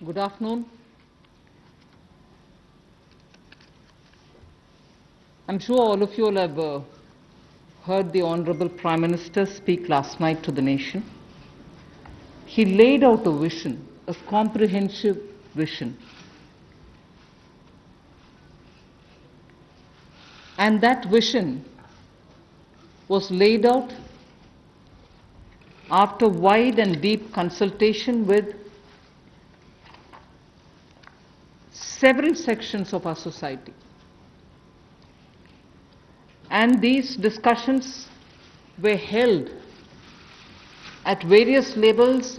Good afternoon. I'm sure all of you will have heard the Honorable Prime Minister speak last night to the nation. He laid out a vision, a comprehensive vision. And that vision was laid out after wide and deep consultation with several sections of our society. And these discussions were held at various levels,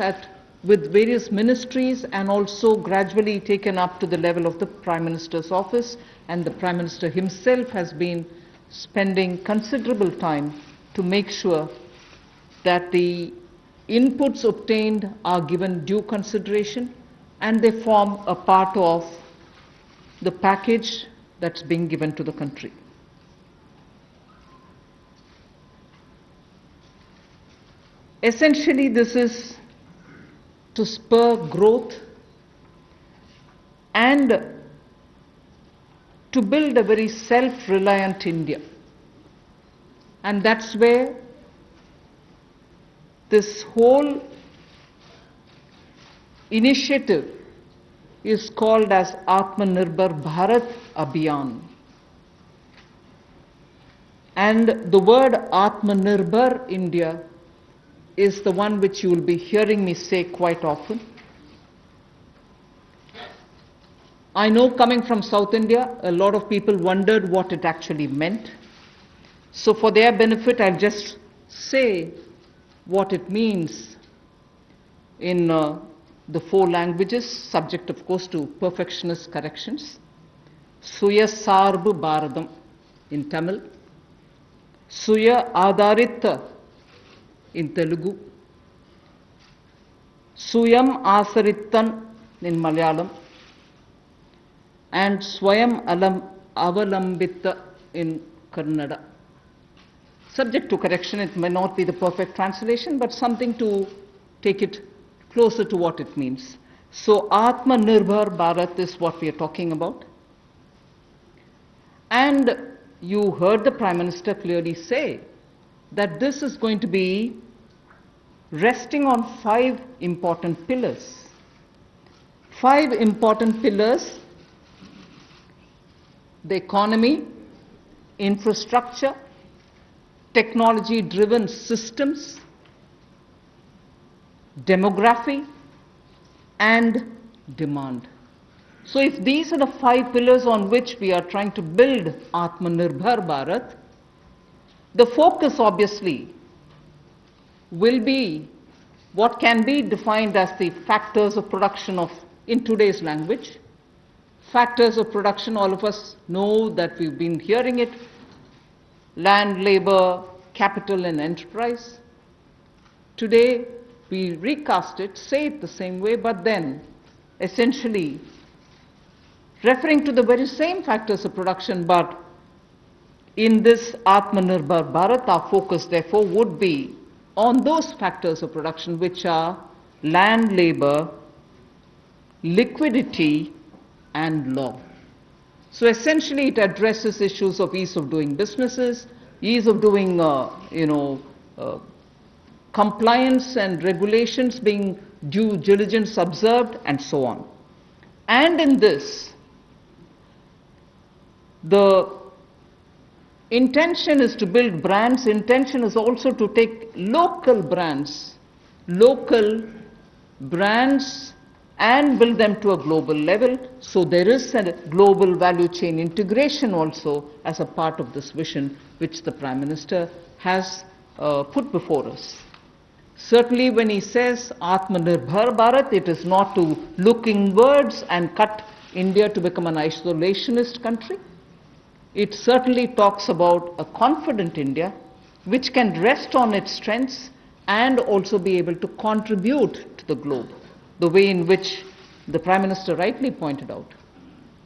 with various ministries, and also gradually taken up to the level of the Prime Minister's office. And the Prime Minister himself has been spending considerable time to make sure that the inputs obtained are given due consideration and they form a part of the package that's being given to the country. Essentially, this is to spur growth and to build a very self-reliant India. And that's where this whole initiative is called as Atmanirbhar Bharat Abhiyan. And the word Atmanirbhar India is the one which you will be hearing me say quite often. I know, coming from South India, a lot of people wondered what it actually meant. So for their benefit, I'll just say what it means in the four languages, subject of course to perfectionist corrections. Suya Sarbu Bharadam in Tamil, Suya Adharita in Telugu, Suyam Asarittan in Malayalam, and Swayam Avalambita in Kannada. Subject to correction, it may not be the perfect translation, but something to take it closer to what it means. So Atmanirbhar Bharat is what we are talking about. And you heard the Prime Minister clearly say that this is going to be resting on 5 important pillars. 5 important pillars: the economy, infrastructure, technology-driven systems, demography, and demand. So if these are the 5 pillars on which we are trying to build Atmanirbhar Bharat, the focus obviously will be what can be defined as the factors of production of, in today's language, factors of production. All of us know that, we've been hearing it: land, labor, capital, and enterprise. Today, we recast it, say it the same way, but then essentially referring to the very same factors of production. But in this Atmanirbhar Bharat, our focus therefore would be on those factors of production which are land, labor, liquidity, and law. So essentially it addresses issues of ease of doing businesses, ease of doing compliance and regulations being due diligence observed, and so on. And in this, the intention is to build brands. Intention is also to take local brands and build them to a global level. So there is a global value chain integration also as a part of this vision which the Prime Minister has put before us. Certainly when he says Atmanirbhar Bharat, it is not to look inwards and cut India to become an isolationist country. It certainly talks about a confident India which can rest on its strengths and also be able to contribute to the globe, the way in which the Prime Minister rightly pointed out.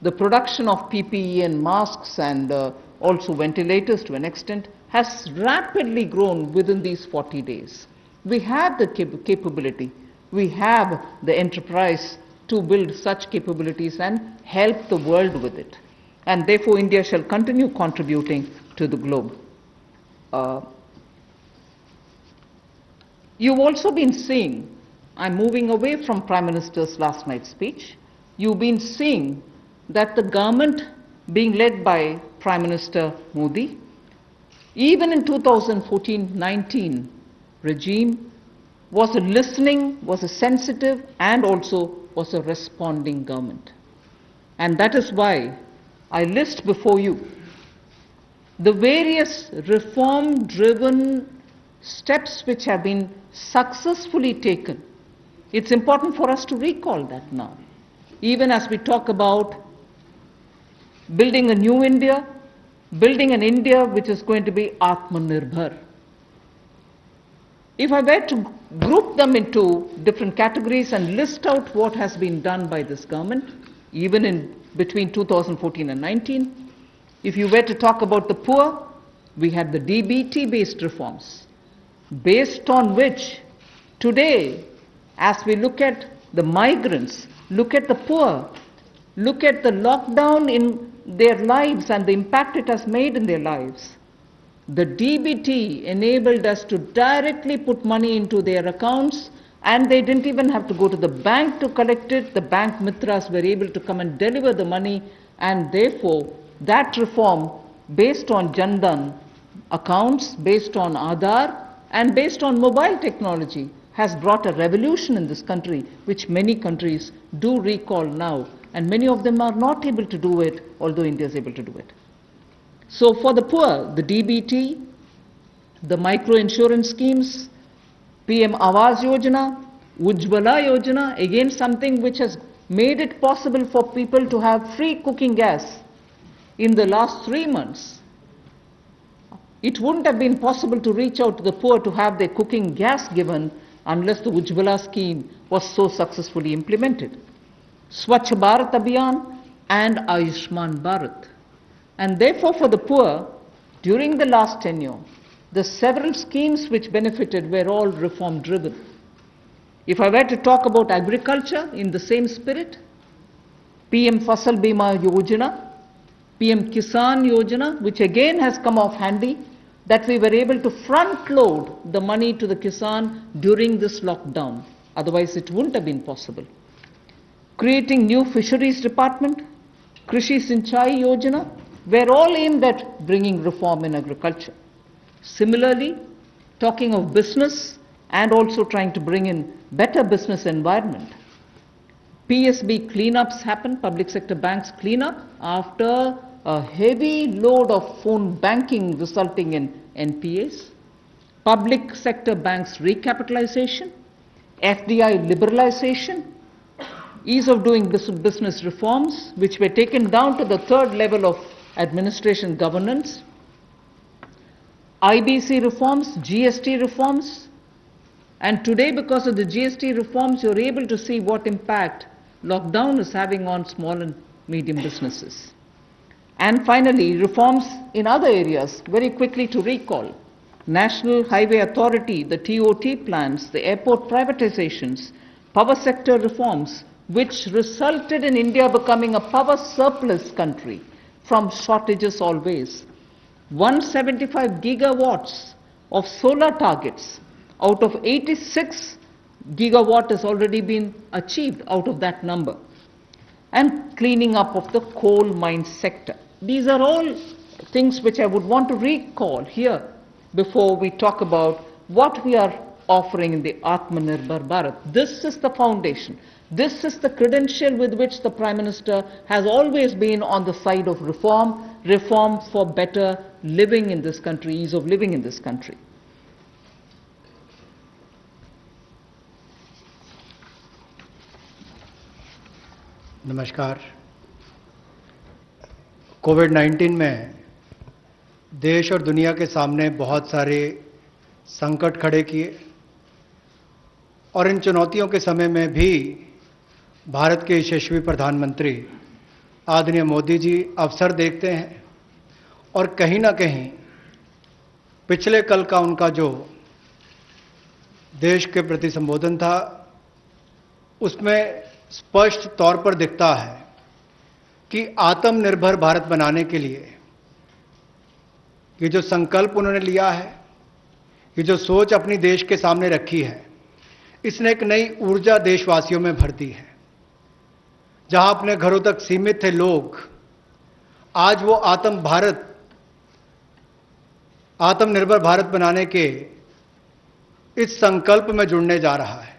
The production of PPE and masks and also ventilators to an extent has rapidly grown within these 40 days. We have the capability, we have the enterprise to build such capabilities and help the world with it. And therefore, India shall continue contributing to the globe. You've also been seeing, I'm moving away from Prime Minister's last night's speech, you've been seeing that the government being led by Prime Minister Modi, even in 2014-19 regime, was a listening, was a sensitive, and also was a responding government. And that is why I list before you the various reform-driven steps which have been successfully taken. It's important for us to recall that now. Even as we talk about building a new India, building an India which is going to be Atmanirbhar. If I were to group them into different categories and list out what has been done by this government, even in between 2014 and 19, if you were to talk about the poor, we had the DBT-based reforms, based on which today, as we look at the migrants, look at the poor, look at the lockdown in their lives and the impact it has made in their lives, the DBT enabled us to directly put money into their accounts, and they didn't even have to go to the bank to collect it. The bank mitras were able to come and deliver the money, and therefore that reform based on Jan Dhan accounts, based on Aadhaar, and based on mobile technology has brought a revolution in this country, which many countries do recall now, and many of them are not able to do it, although India is able to do it. So for the poor, the DBT, the micro insurance schemes, PM Awas Yojana, Ujjwala Yojana, again something which has made it possible for people to have free cooking gas in the last 3 months. It wouldn't have been possible to reach out to the poor to have their cooking gas given unless the Ujjwala scheme was so successfully implemented. Swachh Bharat Abhiyan and Ayushman Bharat. And therefore for the poor, during the last tenure, the several schemes which benefited were all reform driven. If I were to talk about agriculture in the same spirit, PM Fasal Bima Yojana, PM Kisan Yojana, which again has come off handy, that we were able to front load the money to the Kisan during this lockdown. Otherwise it wouldn't have been possible. Creating new fisheries department, Krishi Sinchai Yojana, were all aimed at bringing reform in agriculture. Similarly, talking of business and also trying to bring in better business environment. PSB cleanups happened, public sector banks cleanup, after a heavy load of phone banking resulting in NPAs. Public sector banks recapitalization, FDI liberalization, ease of doing business reforms, which were taken down to the third level of administration governance, IBC reforms, GST reforms, and today because of the GST reforms you're able to see what impact lockdown is having on small and medium businesses. And finally, reforms in other areas, very quickly to recall. National Highway Authority, the TOT plans, the airport privatizations, power sector reforms, which resulted in India becoming a power surplus country from shortages always. 175 gigawatts of solar targets out of 86 gigawatt has already been achieved out of that number. And cleaning up of the coal mine sector. These are all things which I would want to recall here before we talk about what we are offering in the Atmanirbhar Bharat. This is the foundation. This is the credential with which the Prime Minister has always been on the side of reform, reform for better living in this country, ease of living in this country. नमस्कार। कोविड-19 में देश और दुनिया के सामने बहुत सारे संकट खड़े किए और इन चुनौतियों के समय में भी भारत के यशस्वी प्रधानमंत्री आदरणीय मोदी जी अवसर देखते हैं और कहीं ना कहीं पिछले कल का उनका जो देश के प्रति संबोधन था उसमें स्पष्ट तौर पर दिखता है कि आत्मनिर्भर भारत बनाने के लिए ये जो संकल्प उन्होंने लिया है, ये जो सोच अपनी देश के सामने रखी है, इसने एक नई ऊर्जा देशवासियों में भर दी है। जहां अपने घरों तक सीमित थे लोग, आज वो आत्मनिर्भर भारत बनाने के इस संकल्प में जुड़ने जा रहा है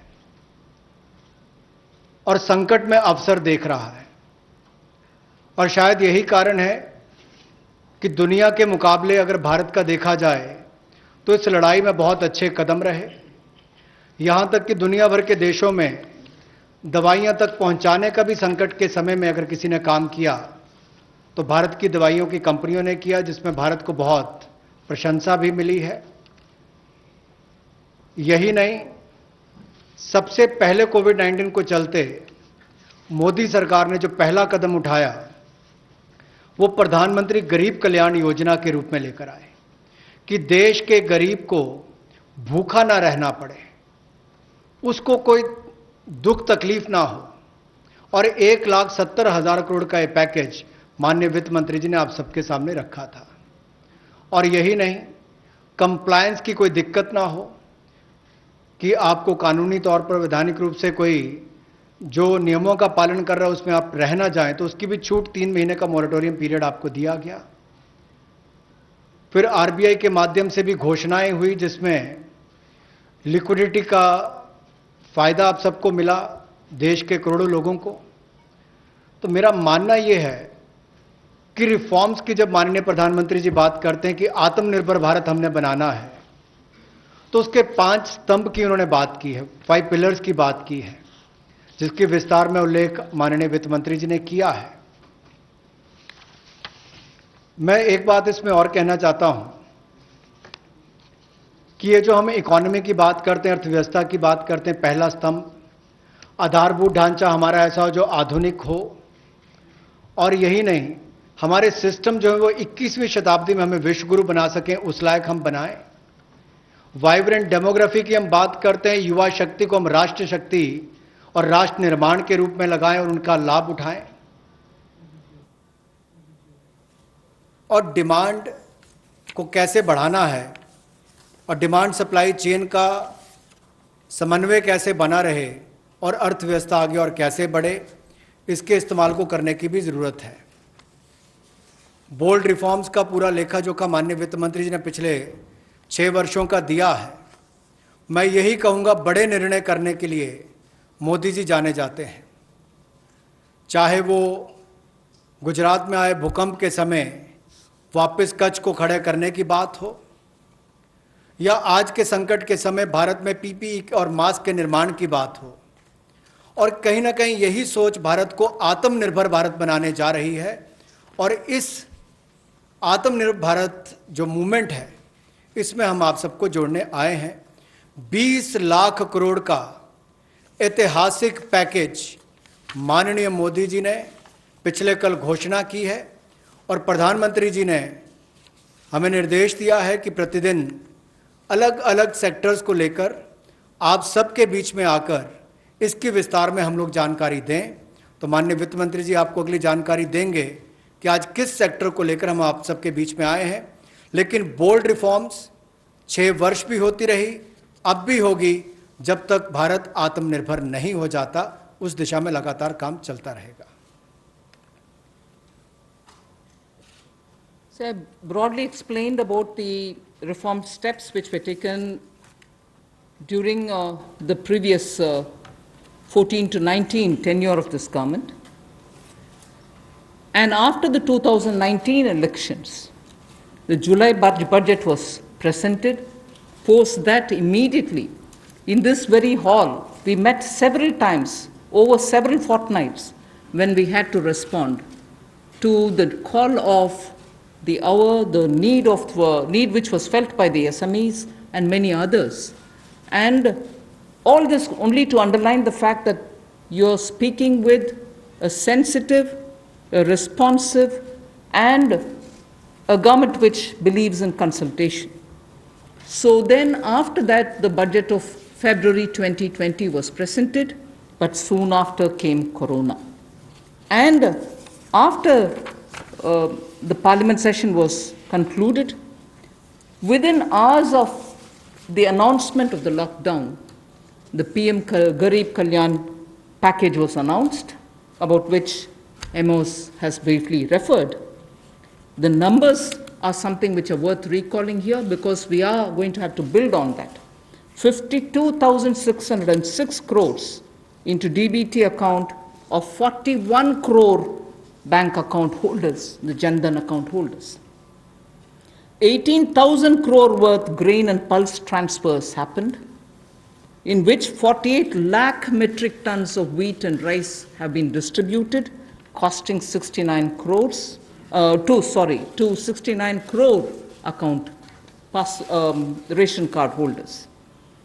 और संकट में अवसर देख रहा है। और शायद यही कारण है कि दुनिया के मुकाबले अगर भारत का देखा जाए तो इस लड़ाई में बहुत अच्छे कदम रहे। यहां तक कि दुनिया भर के देशों में दवाइयां तक पहुंचाने का भी संकट के समय में अगर किसी ने काम किया तो भारत की दवाइयों की कंपनियों ने किया, जिसमें भारत को बहुत प्रशंसा भी मिली है। यही नहीं, सबसे पहले कोविड-19 को चलते मोदी सरकार ने जो पहला कदम उठाया वो प्रधानमंत्री गरीब कल्याण योजना के रूप में लेकर आए कि देश के गरीब को भूखा ना रहना पड़े, उसको कोई दुख तकलीफ ना हो। और 1,70,000 करोड़ का ये पैकेज माननीय वित्त मंत्री जी ने आप सबके सामने रखा था। और यही नहीं, कंप्लायंस की कोई दिक्कत ना हो कि आपको कानूनी तौर पर वैधानिक रूप से कोई जो नियमों का पालन कर रहा है उसमें आप रह ना जाएं, तो उसकी भी छूट 3 महीने का मॉरेटोरियम पीरियड आपको दिया गया। फिर आरबीआई के माध्यम से भी घोषणाएं हुई जिसमें लिक्विडिटी का फायदा आप सबको मिला, देश के करोड़ों लोगों को। तो मेरा मानना यह है कि रिफॉर्म्स की जब माननीय प्रधानमंत्री जी बात करते हैं कि आत्मनिर्भर भारत हमने बनाना है, तो उसके 5 स्तंभ की उन्होंने बात की है, 5 पिलर्स की बात की है, जिसके विस्तार में उल्लेख माननीय वित्त मंत्री जी ने किया है। मैं एक बात इसमें और कहना चाहता हूं कि ये जो हम इकोनॉमी की बात करते हैं, अर्थव्यवस्था की बात करते हैं, पहला स्तंभ आधारभूत ढांचा हमारा ऐसा हो जो आधुनिक हो। और यही नहीं, हमारे सिस्टम जो है वो 21वीं शताब्दी में हमें विश्व गुरु बना सकें, उस लायक हम बनाएं। वाइब्रेंट डेमोग्राफी की हम बात करते हैं, युवा शक्ति को हम राष्ट्र शक्ति और राष्ट्र निर्माण के रूप में लगाएं और उनका लाभ उठाएं। और डिमांड को कैसे बढ़ाना है और डिमांड सप्लाई चेन का समन्वय कैसे बना रहे और अर्थव्यवस्था आगे और कैसे बढ़े, इसके इस्तेमाल को करने की भी जरूरत है। बोल्ड रिफॉर्म्स का पूरा लेखा जोखा माननीय वित्त मंत्री जी ने पिछले 6 वर्षों का दिया है। मैं यही कहूंगा, बड़े निर्णय करने के लिए मोदी जी जाने जाते हैं। चाहे वो गुजरात में आए भूकंप के समय वापस कच्छ को खड़े करने की बात हो, या आज के संकट के समय भारत में पीपीई और मास्क के निर्माण की बात हो। और कहीं ना कहीं यही सोच भारत को आत्मनिर्भर भारत बनाने जा रही है। और इस आत्मनिर्भर भारत जो मूवमेंट है, इसमें हम आप सबको जोड़ने आए हैं। 20 लाख करोड़ का ऐतिहासिक पैकेज माननीय मोदी जी ने पिछले कल घोषणा की है और प्रधानमंत्री जी ने हमें निर्देश दिया है कि प्रतिदिन अलग अलग सेक्टर्स को लेकर आप सबके बीच में आकर इसके विस्तार में हम लोग जानकारी दें। तो माननीय वित्त मंत्री जी आपको अगली जानकारी देंगे कि आज किस सेक्टर को लेकर हम आप सबके बीच में आए हैं। लेकिन बोल्ड रिफॉर्म्स 6 वर्ष भी होती रही, अब भी होगी, जब तक भारत आत्मनिर्भर नहीं हो जाता, उस दिशा में लगातार काम चलता रहेगा। So I broadly explained about the reform steps which were taken during the previous 14 to 19 tenure of this government. And after the 2019 elections, the July budget was presented. Post that, immediately, in this very hall, we met several times over several fortnights when we had to respond to the call of the hour, the need which was felt by the SMEs and many others. And all this only to underline the fact that you're speaking with a sensitive, a responsive, and a government which believes in consultation. So then after that, the budget of February 2020 was presented, but soon after came Corona. And after the parliament session was concluded, within hours of the announcement of the lockdown, the PM Garib Kalyan package was announced, about which Amos has briefly referred. The numbers are something which are worth recalling here because we are going to have to build on that. 52,606 crores into DBT account of 41 crore bank account holders, the Jan Dhan account holders. 18,000 crore worth grain and pulse transfers happened, in which 48 lakh metric tons of wheat and rice have been distributed, costing 69 crores, to 69 crore account ration card holders.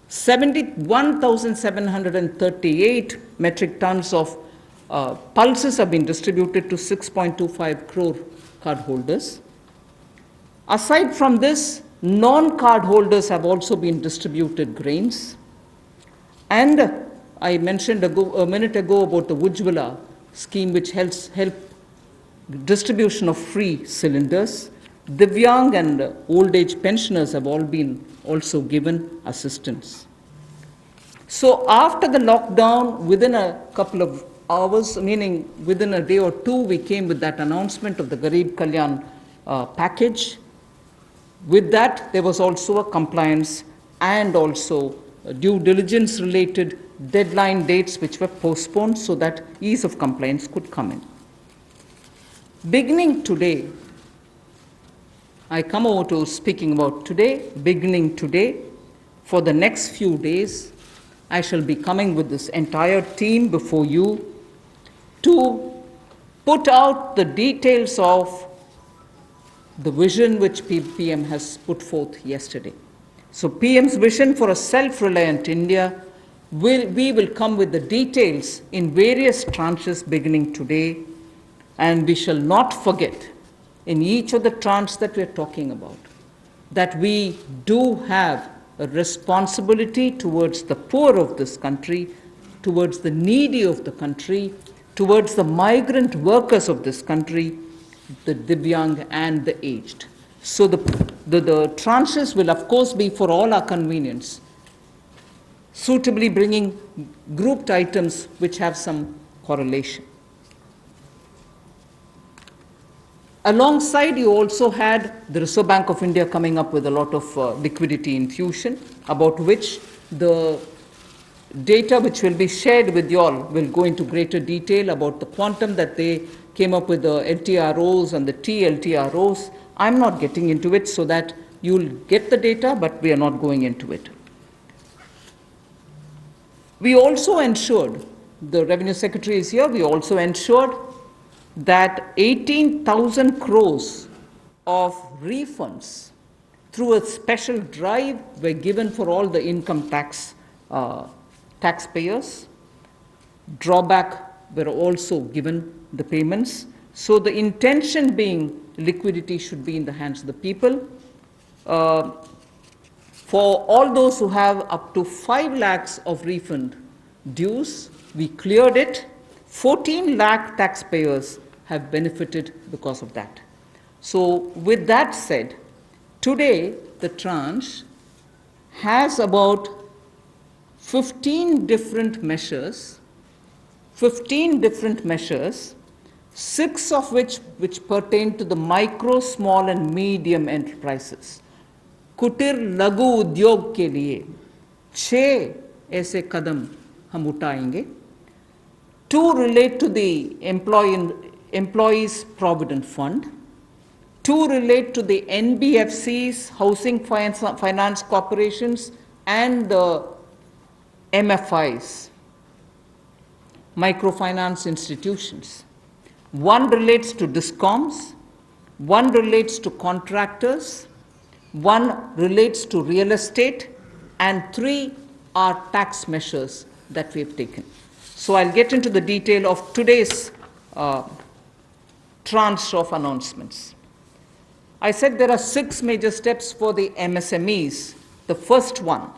71,738 metric tons of pulses have been distributed to 6.25 crore card holders. Aside from this, non-card holders have also been distributed grains. And I mentioned a minute ago about the Ujjwala scheme, which helps distribution of free cylinders. Divyang and old age pensioners have all been also given assistance. So after the lockdown, within a couple of hours, meaning within a day or two, we came with that announcement of the Garib Kalyan package. With that, there was also a compliance and also due diligence related deadline dates which were postponed so that ease of compliance could come in. Beginning today, I come over to speaking about today. Beginning today, for the next few days, I shall be coming with this entire team before you to put out the details of the vision which PM has put forth yesterday. So PM's vision for a self-reliant India, we will come with the details in various tranches beginning today, and we shall not forget in each of the tranches that we are talking about that we do have a responsibility towards the poor of this country, towards the needy of the country, towards the migrant workers of this country, the Divyang and the aged. So the tranches will of course be for all our convenience, suitably bringing grouped items which have some correlation. Alongside, you also had the Reserve Bank of India coming up with a lot of liquidity infusion, about which the data which will be shared with you all will go into greater detail about the quantum that they came up with, the LTROs and the TLTROs. I'm not getting into it so that you'll get the data, but we are not going into it. We also ensured, the Revenue Secretary is here, we also ensured that 18,000 crores of refunds through a special drive were given for all the income taxpayers. Drawback were also given the payments. So the intention being liquidity should be in the hands of the people. For all those who have up to 5 lakhs of refund dues, we cleared it. 14 lakh taxpayers have benefited because of that. So with that said, today the tranche has about 15 different measures, 6 of which pertain to the micro, small and medium enterprises. कुटीर लघु उद्योग के लिए 6 ऐसे कदम हम उठाएंगे. 2 relate to the Employees Provident Fund. 2 relate to the NBFCs, Housing Finance Corporations, and the MFIs, microfinance institutions. 1 relates to DISCOMs, 1 relates to contractors, 1 relates to real estate, and 3 are tax measures that we have taken. So I'll get into the detail of today's tranche of announcements. I said there are 6 major steps for the MSMEs. The first one,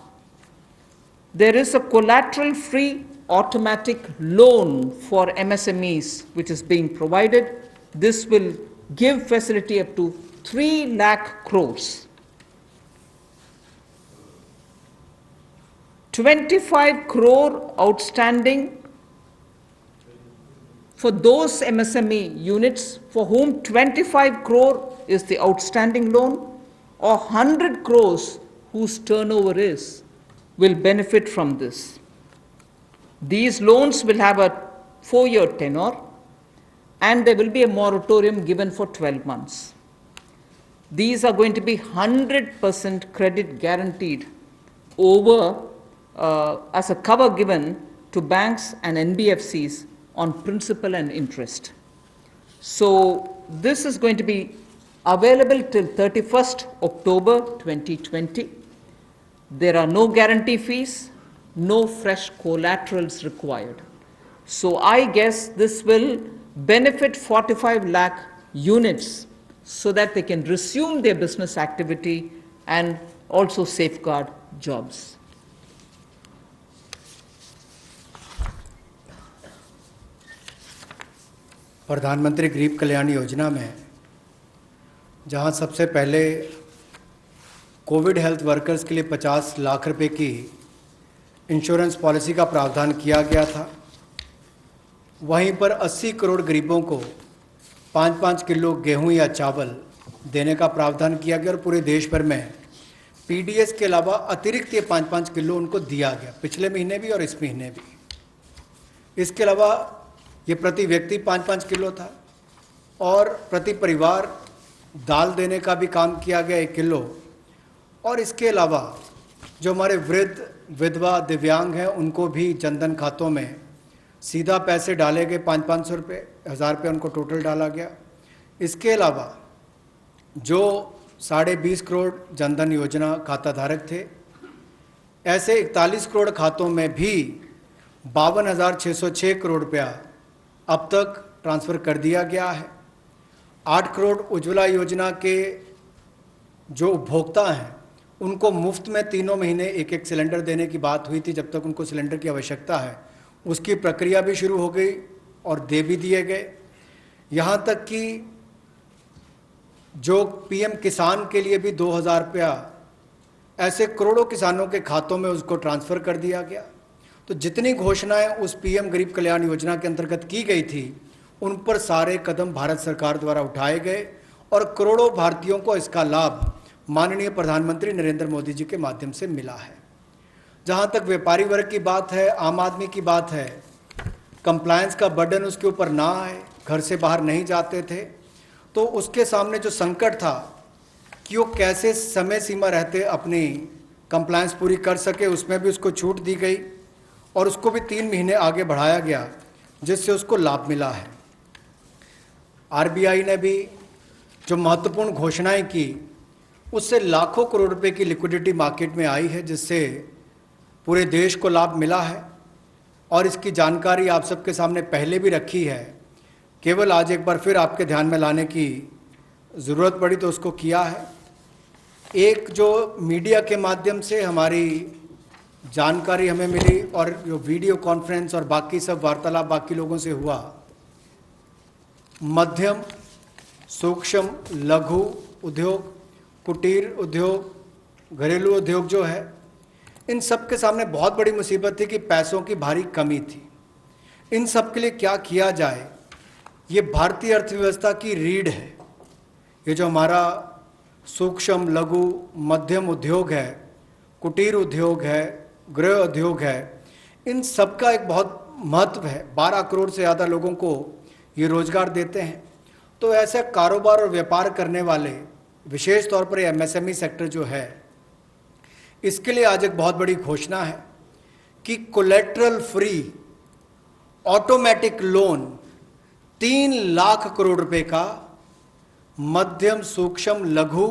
there is a collateral-free automatic loan for MSMEs which is being provided. This will give facility up to 3 lakh crores. 25 crore outstanding for those MSME units for whom 25 crore is the outstanding loan, or 100 crores whose turnover is, will benefit from this. These loans will have a 4-year tenure, and there will be a moratorium given for 12 months. These are going to be 100% credit guaranteed over as a cover given to banks and NBFCs on principal and interest. So this is going to be available till 31st October 2020. There are no guarantee fees, no fresh collaterals required. So I guess this will benefit 45 lakh units so that they can resume their business activity and also safeguard jobs. प्रधानमंत्री गरीब कल्याण योजना में जहां सबसे पहले Covid health workers के लिए 50 लाख रुपए की इंश्योरेंस पॉलिसी का प्रावधान किया गया था, वहीं पर 80 करोड़ गरीबों को 5-5 किलो गेहूं या चावल देने का प्रावधान किया गया और पूरे देश भर में पीडीएस के अलावा अतिरिक्त ये 5-5 किलो उनको दिया गया, पिछले महीने भी और इस महीने भी। इसके अलावा ये प्रति व्यक्ति 5-5 किलो था और प्रति परिवार दाल देने का भी काम किया गया 1 किलो। और इसके अलावा जो हमारे वृद्ध, विधवा, दिव्यांग हैं उनको भी जनधन खातों में सीधा पैसे डाले गए, 500-500 रुपये, 1000 रुपये उनको टोटल डाला गया। इसके अलावा जो 20.5 करोड़ जनधन योजना खाता धारक थे, ऐसे 41 करोड़ खातों में भी 52,606 करोड़ रुपया अब तक ट्रांसफ़र कर दिया गया है। 8 करोड़ उज्ज्वला योजना के जो उपभोक्ता हैं उनको मुफ्त में 3 महीने 1-1 सिलेंडर देने की बात हुई थी, जब तक उनको सिलेंडर की आवश्यकता है। उसकी प्रक्रिया भी शुरू हो गई और दे भी दिए गए। यहाँ तक कि जो पीएम किसान के लिए भी 2,000 रुपया ऐसे करोड़ों किसानों के खातों में उसको ट्रांसफ़र कर दिया गया। तो जितनी घोषणाएं उस पीएम गरीब कल्याण योजना के अंतर्गत की गई थी, उन पर सारे कदम भारत सरकार द्वारा उठाए गए और करोड़ों भारतीयों को इसका लाभ माननीय प्रधानमंत्री नरेंद्र मोदी जी के माध्यम से मिला है। जहां तक व्यापारी वर्ग की बात है, आम आदमी की बात है, कंप्लायंस का बर्डन उसके ऊपर ना आए, घर से बाहर नहीं जाते थे, तो उसके सामने जो संकट था कि वो कैसे समय सीमा रहते अपनी कंप्लायंस पूरी कर सके, उसमें भी उसको छूट दी गई और उसको भी 3 महीने आगे बढ़ाया गया, जिससे उसको लाभ मिला है। आरबीआई ने भी जो महत्वपूर्ण घोषणाएं की, उससे लाखों करोड़ रुपए की लिक्विडिटी मार्केट में आई है, जिससे पूरे देश को लाभ मिला है। और इसकी जानकारी आप सबके सामने पहले भी रखी है, केवल आज एक बार फिर आपके ध्यान में लाने की ज़रूरत पड़ी तो उसको किया है। एक जो मीडिया के माध्यम से हमारी जानकारी हमें मिली और जो वीडियो कॉन्फ्रेंस और बाकी सब वार्तालाप बाकी लोगों से हुआ, मध्यम, सूक्ष्म, लघु उद्योग, कुटीर उद्योग, घरेलू उद्योग जो है, इन सब के सामने बहुत बड़ी मुसीबत थी कि पैसों की भारी कमी थी। इन सब के लिए क्या किया जाए, ये भारतीय अर्थव्यवस्था की रीढ़ है। ये जो हमारा सूक्ष्म, लघु, मध्यम उद्योग है, कुटीर उद्योग है, गृह उद्योग है, इन सब का एक बहुत महत्व है। 12 करोड़ से ज़्यादा लोगों को ये रोजगार देते हैं। तो ऐसे कारोबार और व्यापार करने वाले, विशेष तौर पर एमएसएमई सेक्टर जो है, इसके लिए आज एक बहुत बड़ी घोषणा है कि collateral free automatic loan 3 lakh crore रुपए का मध्यम, सूक्ष्म, लघु,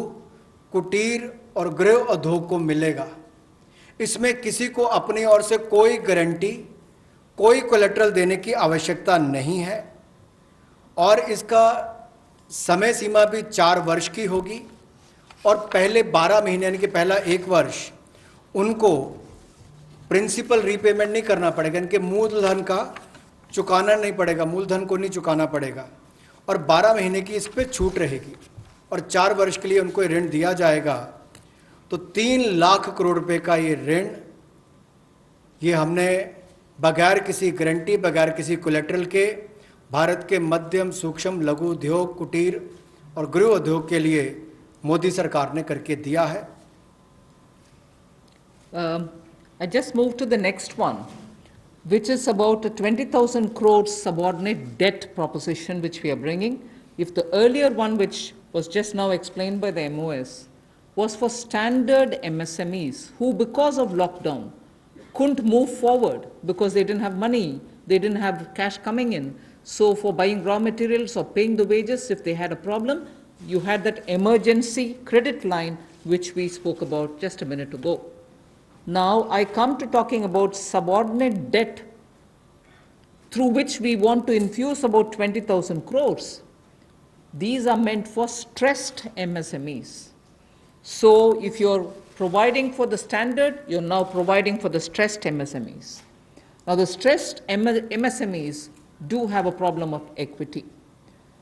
कुटीर और गृह उद्योग को मिलेगा। इसमें किसी को अपनी ओर से कोई गारंटी, कोई कोलेटरल देने की आवश्यकता नहीं है और इसका समय सीमा भी 4 वर्ष की होगी और पहले 12 महीने यानी कि पहला 1 वर्ष उनको प्रिंसिपल रीपेमेंट नहीं करना पड़ेगा, इनके मूलधन का चुकाना नहीं पड़ेगा, मूलधन को नहीं चुकाना पड़ेगा, और 12 महीने की इस पे छूट रहेगी, और 4 वर्ष के लिए उनको ऋण दिया जाएगा। तो 3 लाख करोड़ रुपए का ये ऋण, ये हमने बगैर किसी गारंटी, बगैर किसी कोलेटरल के भारत के मध्यम, सूक्ष्म, लघु उद्योग, कुटीर और गृह उद्योग के लिए मोदी सरकार ने करके दिया है। I just move to the next one, which is about a 20,000 crores subordinate debt proposition which we are bringing. If the earlier one, which was just now explained by the MOS, was for standard MSMEs who, because of lockdown, couldn't move forward because they didn't have money, they didn't have cash coming in. So for buying raw materials or paying the wages, if they had a problem, you had that emergency credit line which we spoke about just a minute ago. Now I come to talking about subordinate debt through which we want to infuse about 20,000 crores. These are meant for stressed MSMEs. So if you're providing for the standard, you're now providing for the stressed MSMEs. Now the stressed MSMEs do have a problem of equity.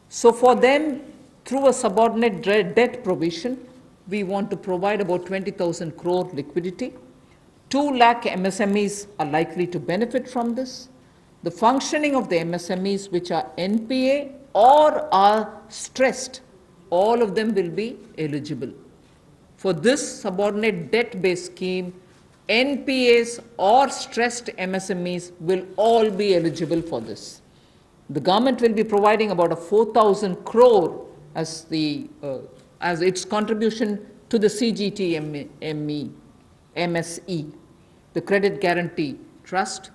So for them, through a subordinate debt provision, we want to provide about 20,000 crore liquidity. 2 lakh MSMEs are likely to benefit from this. The functioning of the MSMEs which are NPA or are stressed, all of them will be eligible. For this subordinate debt-based scheme, NPAs or stressed MSMEs will all be eligible for this. The government will be providing about a 4,000 crore as its contribution to the MSE, the Credit Guarantee Trust,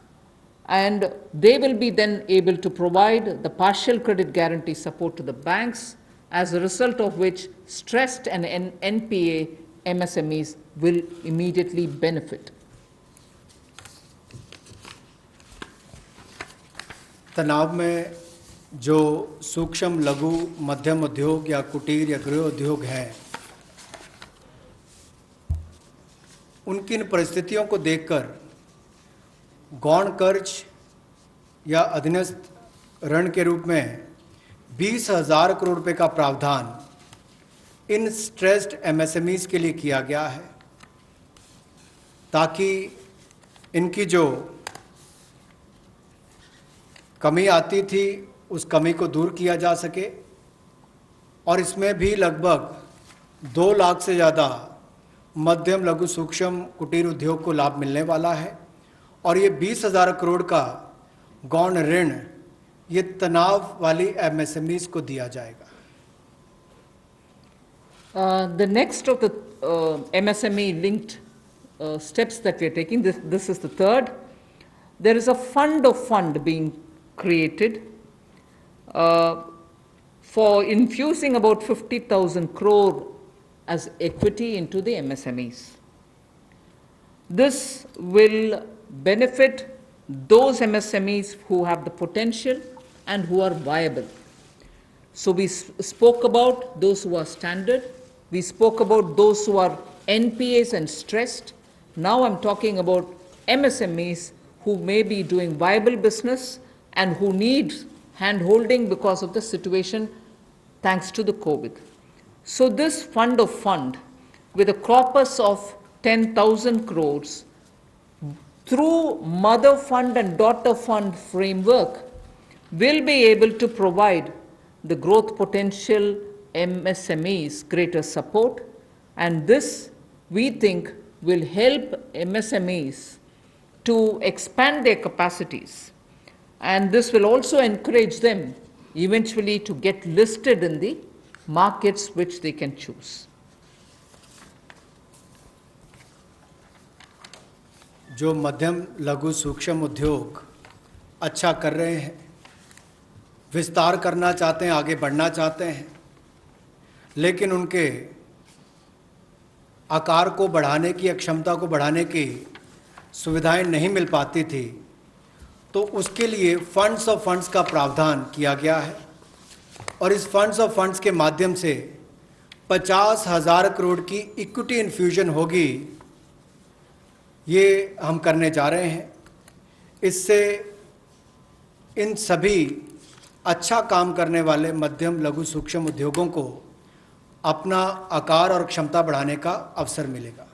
and they will be then able to provide the partial credit guarantee support to the banks, as a result of which stressed and NPA MSMEs will immediately benefit. तनाव में जो सूक्ष्म, लघु, मध्यम उद्योग या कुटीर या गृह उद्योग हैं, उनकी इन परिस्थितियों को देखकर गौण कर्ज या अधीनस्थ ऋण के रूप में 20,000 करोड़ रुपए का प्रावधान इन स्ट्रेस्ड एमएसएमईज के लिए किया गया है, ताकि इनकी जो कमी आती थी उस कमी को दूर किया जा सके। और इसमें भी लगभग 2 लाख से ज़्यादा मध्यम, लघु, सूक्ष्म, कुटीर उद्योग को लाभ मिलने वाला है। और ये 20,000 करोड़ का गौण ऋण ये तनाव वाली एमएसएमईज को दिया जाएगा। The next of the MSME linked steps that we are taking, this is the third. There is a fund being created for infusing about 50,000 crore as equity into the MSMEs. This will benefit those MSMEs who have the potential and who are viable. So we spoke about those who are standard, we spoke about those who are NPAs and stressed. Now I'm talking about MSMEs who may be doing viable business and who need hand-holding because of the situation thanks to the COVID. So this fund with a corpus of 10,000 crores through mother fund and daughter fund framework will be able to provide the growth potential MSMEs greater support, and this we think will help MSMEs to expand their capacities, and this will also encourage them eventually to get listed in the markets which they can choose. जो मध्यम, लघु, सूक्ष्म उद्योग अच्छा कर रहे हैं, विस्तार करना चाहते हैं, आगे बढ़ना चाहते हैं, लेकिन उनके आकार को बढ़ाने की या क्षमता को बढ़ाने की सुविधाएं नहीं मिल पाती थी, तो उसके लिए फंड्स ऑफ फंड्स का प्रावधान किया गया है। और इस फंड्स ऑफ फंड्स के माध्यम से 50,000 करोड़ की इक्विटी इन्फ्यूजन होगी। ये हम करने जा रहे हैं। इससे इन सभी अच्छा काम करने वाले मध्यम लघु सूक्ष्म उद्योगों को अपना आकार और क्षमता बढ़ाने का अवसर मिलेगा।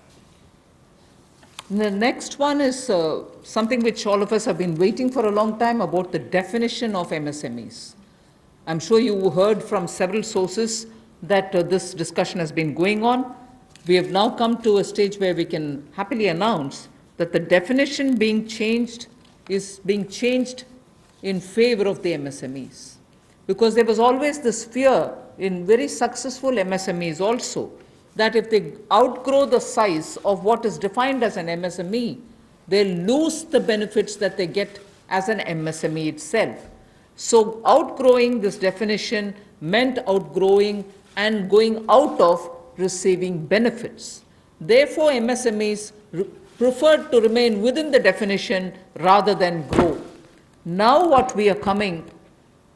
The next one is something which all of us have been waiting for a long time, about the definition of MSMEs. I'm sure you heard from several sources that this discussion has been going on. We have now come to a stage where we can happily announce that the definition being changed is being changed in favor of the MSMEs. Because there was always this fear in very successful MSMEs also, that if they outgrow the size of what is defined as an MSME, they'll lose the benefits that they get as an MSME itself. So outgrowing this definition meant outgrowing and going out of receiving benefits. Therefore, MSMEs preferred to remain within the definition rather than grow. Now what we are coming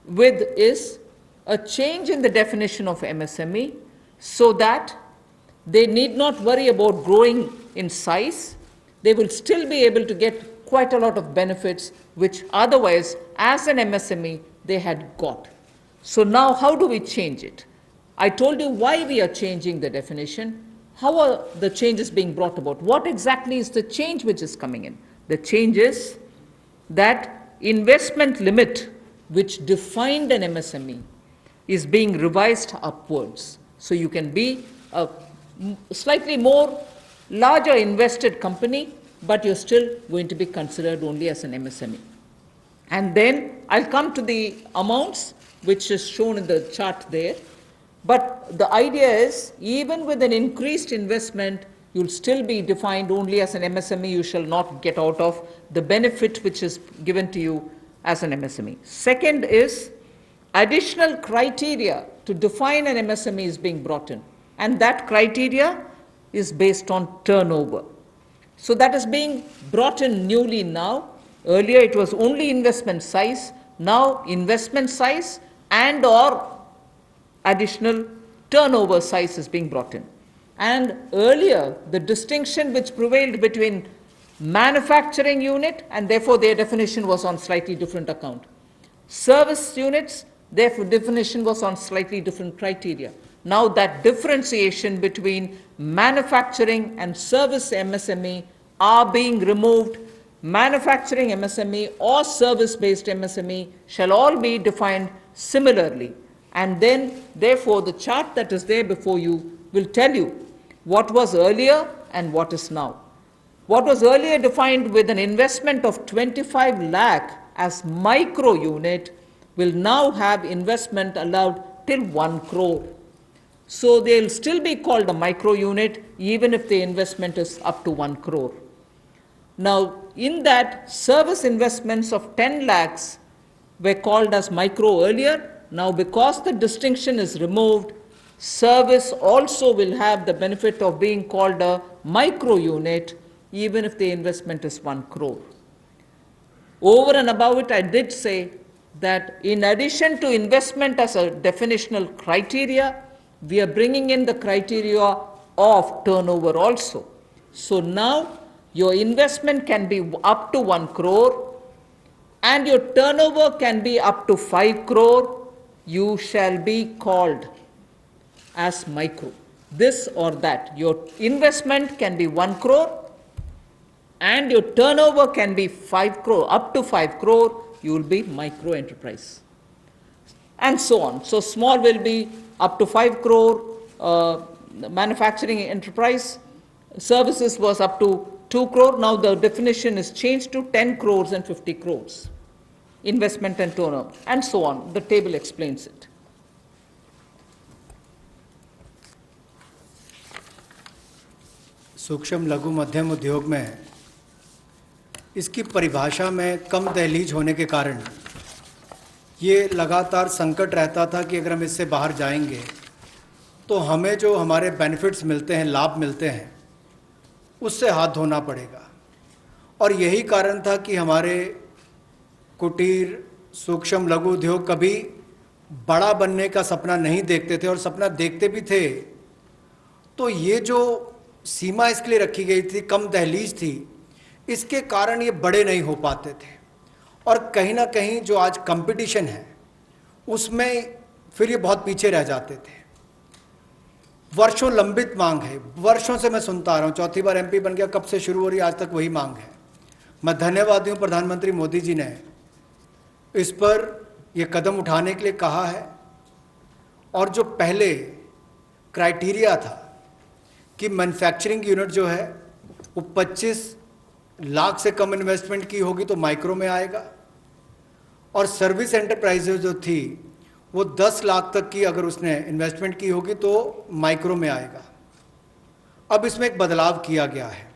with is a change in the definition of MSME so that they need not worry about growing in size. They will still be able to get quite a lot of benefits which otherwise, as an MSME, they had got. So now how do we change it? I told you why we are changing the definition. How are the changes being brought about? What exactly is the change which is coming in? The change is that investment limit which defined an MSME is being revised upwards. So you can be a slightly more larger invested company, but you're still going to be considered only as an MSME. And then I'll come to the amounts which is shown in the chart there. But the idea is, even with an increased investment, you'll still be defined only as an MSME. You shall not get out of the benefit which is given to you as an MSME. Second is, additional criteria to define an MSME is being brought in. And that criteria is based on turnover. So that is being brought in newly now. Earlier it was only investment size. Now investment size and or additional turnover size is being brought in. And earlier the distinction which prevailed between manufacturing unit, and therefore their definition was on slightly different account. Service units, therefore definition was on slightly different criteria. Now that differentiation between manufacturing and service MSME are being removed. Manufacturing MSME or service-based MSME shall all be defined similarly. And then, therefore, the chart that is there before you will tell you what was earlier and what is now. What was earlier defined with an investment of 25 lakh as micro unit will now have investment allowed till 1 crore. So they'll still be called a micro unit even if the investment is up to 1 crore. Now, in that, service investments of 10 lakhs were called as micro earlier. Now, because the distinction is removed, service also will have the benefit of being called a micro unit even if the investment is 1 crore. Over and above it, I did say that in addition to investment as a definitional criteria, we are bringing in the criteria of turnover also. So now your investment can be up to 1 crore and your turnover can be up to 5 crore. You shall be called as micro. This or that. Your investment can be 1 crore and your turnover can be 5 crore. Up to 5 crore, you will be micro enterprise. And so on. So small will be up to 5 crore, manufacturing enterprise. Services was up to 2 crore. Now the definition is changed to 10 crores and 50 crores. Investment and turnover, and so on. The table explains it. सूक्ष्म लघु मध्यम उद्योग में इसकी परिभाषा में कम दहलीज होने के कारण ये लगातार संकट रहता था कि अगर हम इससे बाहर जाएंगे तो हमें जो हमारे बेनिफिट्स मिलते हैं, लाभ मिलते हैं, उससे हाथ धोना पड़ेगा। और यही कारण था कि हमारे कुटीर सूक्ष्म लघु उद्योग कभी बड़ा बनने का सपना नहीं देखते थे, और सपना देखते भी थे तो ये जो सीमा इसके लिए रखी गई थी, कम दहलीज थी, इसके कारण ये बड़े नहीं हो पाते थे और कहीं ना कहीं जो आज कंपटीशन है उसमें फिर ये बहुत पीछे रह जाते थे। वर्षों लंबित मांग है, वर्षों से मैं सुनता आ रहा हूँ, चौथी बार एमपी बन गया, कब से शुरू हो रही आज तक वही मांग है। मैं धन्यवादी हूँ प्रधानमंत्री मोदी जी ने इस पर ये कदम उठाने के लिए कहा है। और जो पहले क्राइटेरिया था कि मैन्युफैक्चरिंग यूनिट जो है वो 25 लाख से कम इन्वेस्टमेंट की होगी तो माइक्रो में आएगा, और सर्विस एंटरप्राइजेज जो थी वो 10 लाख तक की अगर उसने इन्वेस्टमेंट की होगी तो माइक्रो में आएगा। अब इसमें एक बदलाव किया गया है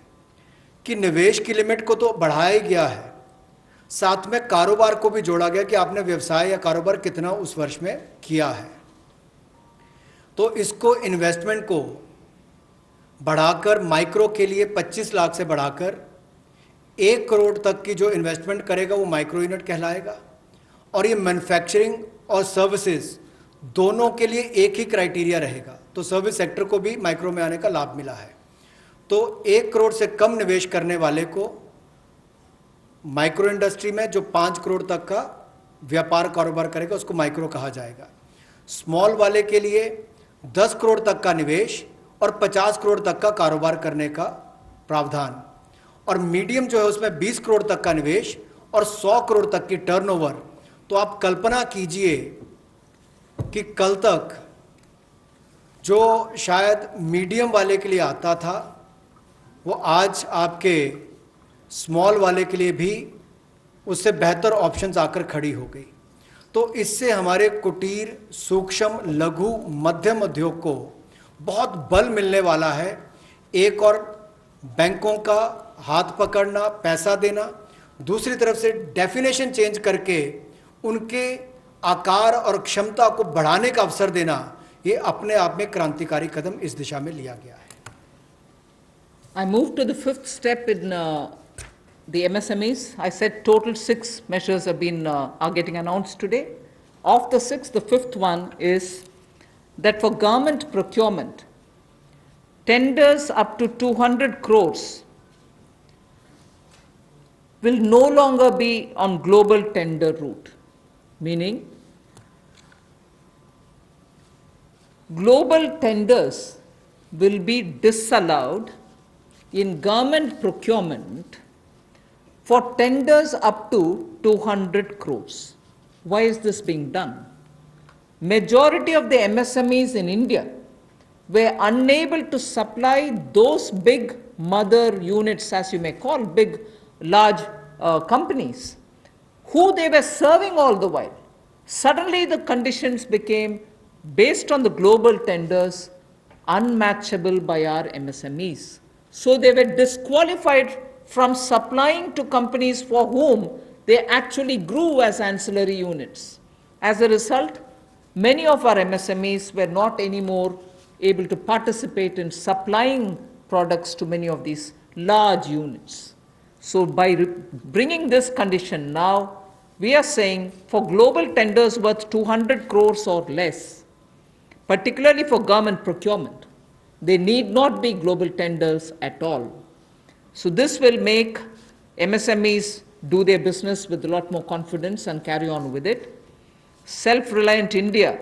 कि निवेश की लिमिट को तो बढ़ाया ही गया है, साथ में कारोबार को भी जोड़ा गया कि आपने व्यवसाय या कारोबार कितना उस वर्ष में किया है। तो इसको इन्वेस्टमेंट को बढ़ाकर माइक्रो के लिए 25 लाख से बढ़ाकर 1 करोड़ तक की जो इन्वेस्टमेंट करेगा वो माइक्रो यूनिट कहलाएगा। और ये मैन्युफैक्चरिंग और सर्विसेज दोनों के लिए एक ही क्राइटेरिया रहेगा, तो सर्विस सेक्टर को भी माइक्रो में आने का लाभ मिला है। तो 1 करोड़ से कम निवेश करने वाले को माइक्रो इंडस्ट्री में जो 5 करोड़ तक का व्यापार कारोबार करेगा उसको माइक्रो कहा जाएगा। स्मॉल वाले के लिए 10 करोड़ तक का निवेश और 50 करोड़ तक का कारोबार करने का प्रावधान, और मीडियम जो है उसमें 20 करोड़ तक का निवेश और 100 करोड़ तक की टर्नओवर। तो आप कल्पना कीजिए कि कल तक जो शायद मीडियम वाले के लिए आता था वो आज आपके स्मॉल वाले के लिए भी उससे बेहतर ऑप्शंस आकर खड़ी हो गई। तो इससे हमारे कुटीर, सूक्ष्म, लघु, मध्यम उद्योग को बहुत बल मिलने वाला है। एक और बैंकों का हाथ पकड़ना, पैसा देना, दूसरी तरफ से डेफिनेशन चेंज करके उनके आकार और क्षमता को बढ़ाने का अवसर देना, ये अपने आप में क्रांतिकारी कदम इस दिशा में लिया गया है। I move to the fifth step in the MSMEs. I said total 6 measures are getting announced today. Of the 6, the fifth one is that for government procurement, tenders up to 200 crores will no longer be on global tender route, meaning global tenders will be disallowed in government procurement for tenders up to 200 crores. Why is this being done? Majority of the MSMEs in India were unable to supply those big mother units, as you may call, big, large companies, who they were serving all the while. Suddenly the conditions became, based on the global tenders, unmatchable by our MSMEs. So they were disqualified from supplying to companies for whom they actually grew as ancillary units. As a result, many of our MSMEs were not anymore able to participate in supplying products to many of these large units. So by bringing this condition now, we are saying for global tenders worth 200 crores or less, particularly for government procurement, they need not be global tenders at all. So this will make MSMEs do their business with a lot more confidence and carry on with it. Self-reliant India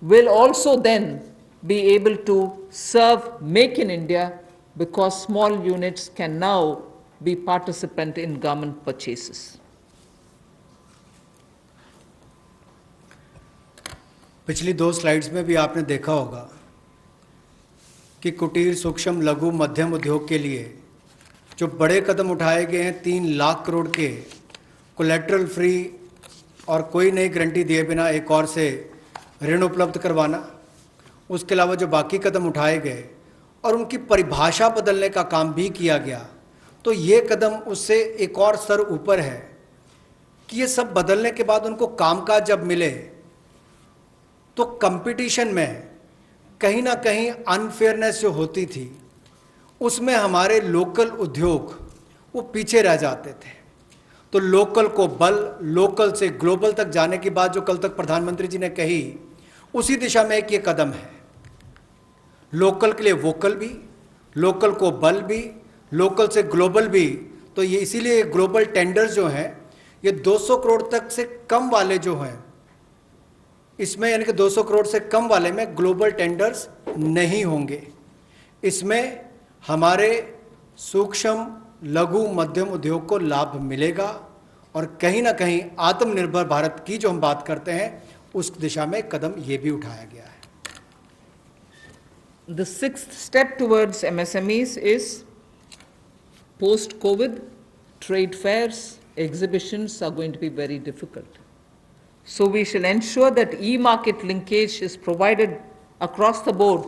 will also then be able to serve Make in India, because small units can now be participant in government purchases. पिछली 2 slides में भी आपने देखा होगा कि कुटीर, सूक्ष्म, लघु, मध्यम उद्योग के लिए जो बड़े कदम उठाए गए हैं, 3 लाख करोड़ के कोलेटरल फ्री और कोई नई गारंटी दिए बिना एक और से ऋण उपलब्ध करवाना, उसके अलावा जो बाकी कदम उठाए गए और उनकी परिभाषा बदलने का काम भी किया गया, तो ये कदम उससे एक और स्तर ऊपर है कि ये सब बदलने के बाद उनको कामकाज जब मिले तो कंपटीशन में कहीं ना कहीं अनफेयरनेस जो होती थी उसमें हमारे लोकल उद्योग वो पीछे रह जाते थे। तो लोकल को बल, लोकल से ग्लोबल तक जाने की बात जो कल तक प्रधानमंत्री जी ने कही, उसी दिशा में एक ये कदम है। लोकल के लिए वोकल भी, लोकल को बल भी, लोकल से ग्लोबल भी, तो ये इसीलिए ग्लोबल टेंडर्स जो हैं ये 200 करोड़ तक से कम वाले जो हैं, इसमें यानी कि 200 करोड़ से कम वाले में ग्लोबल टेंडर्स नहीं होंगे। इसमें हमारे सूक्ष्म लघु मध्यम उद्योग को लाभ मिलेगा और कहीं ना कहीं आत्मनिर्भर भारत की जो हम बात करते हैं उस दिशा में कदम ये भी उठाया गया है। The sixth step towards MSMEs is post-COVID trade fairs, exhibitions are going to be very difficult. So we shall ensure that e-market linkage is provided across the board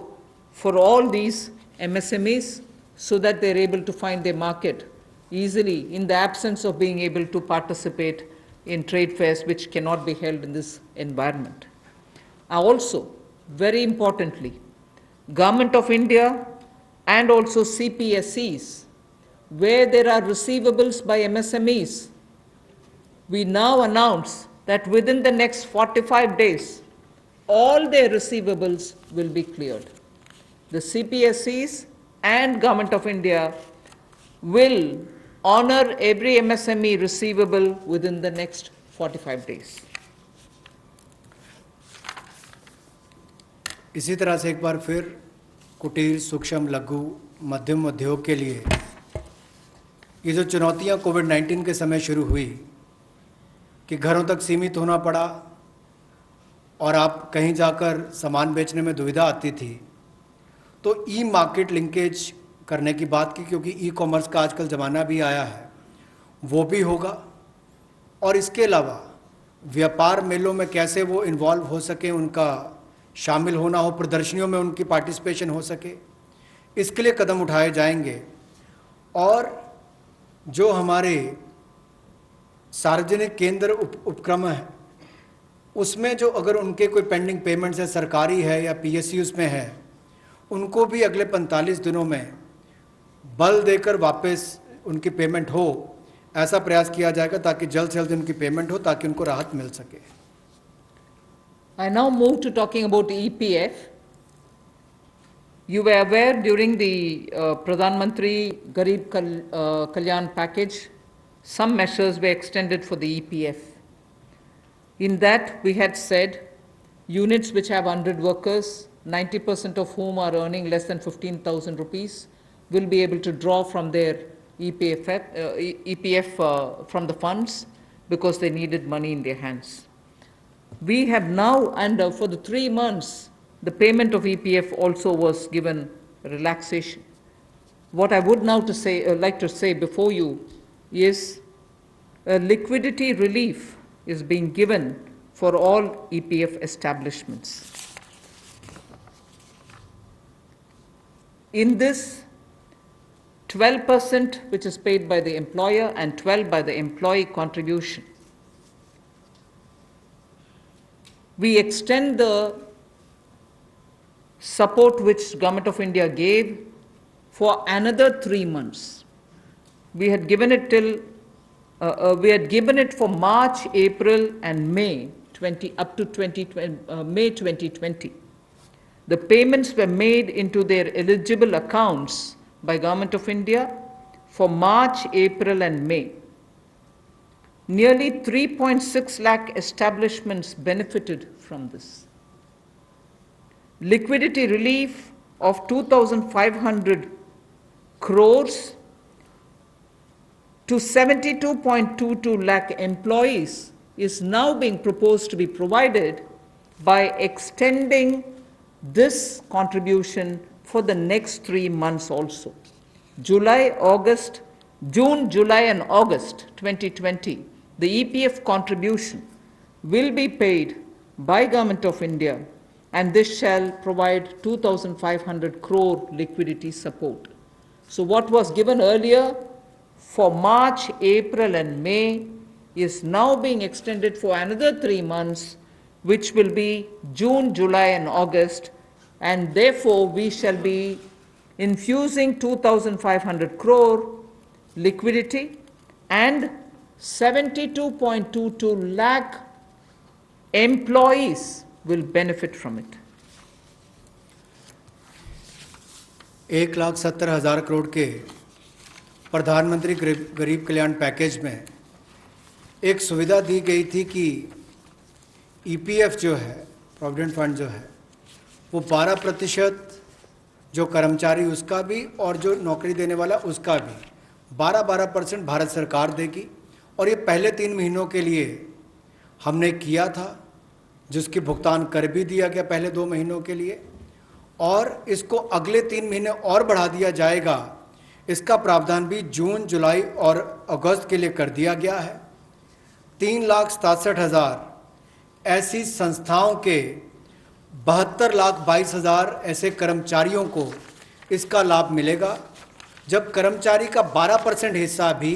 for all these MSMEs so that they're able to find their market easily in the absence of being able to participate in trade fairs which cannot be held in this environment. Also, very importantly, Government of India and also CPSEs, where there are receivables by MSMEs, we now announce that within the next 45 days, all their receivables will be cleared. The CPSEs and Government of India will honor every MSME receivable within the next 45 days. इसी तरह से एक बार फिर कुटीर सूक्ष्म लघु मध्यम उद्योग के लिए ये जो चुनौतियां कोविड-19 के समय शुरू हुई कि घरों तक सीमित होना पड़ा और आप कहीं जाकर सामान बेचने में दुविधा आती थी, तो ई मार्केट लिंकेज करने की बात की, क्योंकि ई कॉमर्स का आजकल ज़माना भी आया है, वो भी होगा। और इसके अलावा व्यापार मेलों में कैसे वो इन्वॉल्व हो सके, उनका शामिल होना हो, प्रदर्शनियों में उनकी पार्टिसिपेशन हो सके, इसके लिए कदम उठाए जाएंगे। और जो हमारे सार्वजनिक केंद्र उपक्रम है उसमें जो अगर उनके कोई पेंडिंग पेमेंट्स है, सरकारी है या पीएसयूज में है, उनको भी अगले 45 दिनों में बल देकर वापस उनकी पेमेंट हो, ऐसा प्रयास किया जाएगा ताकि जल्द से जल्द उनकी पेमेंट हो, ताकि उनको राहत मिल सके। I now move to talking about EPF. You were aware during the Pradhan Mantri Garib Kalyan package, some measures were extended for the EPF. In that, we had said units which have 100 workers, 90% of whom are earning less than 15,000 rupees, will be able to draw from their EPF from the funds because they needed money in their hands. We have now, and for the 3 months, the payment of EPF also was given relaxation. What I would now like to say before you is liquidity relief is being given for all EPF establishments. In this, 12% which is paid by the employer and 12% by the employee contribution. We extend the support which Government of India gave for another 3 months. We had given it for March, April, and May up to May 2020. The payments were made into their eligible accounts by Government of India for March, April, and May. Nearly 3.6 lakh establishments benefited from this. Liquidity relief of 2,500 crores to 72.22 lakh employees is now being proposed to be provided by extending this contribution for the next 3 months also. June, July, and August 2020, the EPF contribution will be paid by Government of India, and this shall provide 2,500 crore liquidity support. So what was given earlier for March, April, and May is now being extended for another 3 months, which will be June, July, and August, and therefore we shall be infusing 2,500 crore liquidity and 72.22 lakh employees will benefit from it. 1,70,000 crore के प्रधानमंत्री गरीब कल्याण package में एक सुविधा दी गई थी कि EPF जो है, प्रोविडेंट फंड जो है, वो 12% जो कर्मचारी उसका भी और जो नौकरी देने वाला उसका भी 12% भारत सरकार देगी। और ये पहले 3 महीनों के लिए हमने किया था, जिसकी भुगतान कर भी दिया गया पहले 2 महीनों के लिए, और इसको अगले 3 महीने और बढ़ा दिया जाएगा। इसका प्रावधान भी जून, जुलाई और अगस्त के लिए कर दिया गया है। 3,67,000 ऐसी संस्थाओं के 72,22,000 ऐसे कर्मचारियों को इसका लाभ मिलेगा, जब कर्मचारी का 12% हिस्सा भी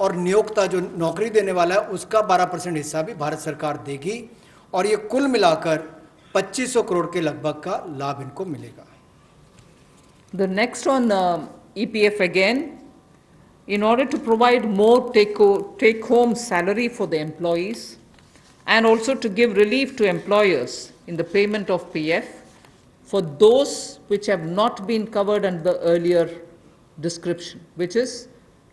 और नियोक्ता जो नौकरी देने वाला है उसका 12% हिस्सा भी भारत सरकार देगी, और ये कुल मिलाकर 2500 करोड़ के लगभग का लाभ इनको मिलेगा। The next on EPF again, in order to provide more take-home salary for the employees and also to give relief to employers in the payment of PF for those which have not been covered under the earlier description, which is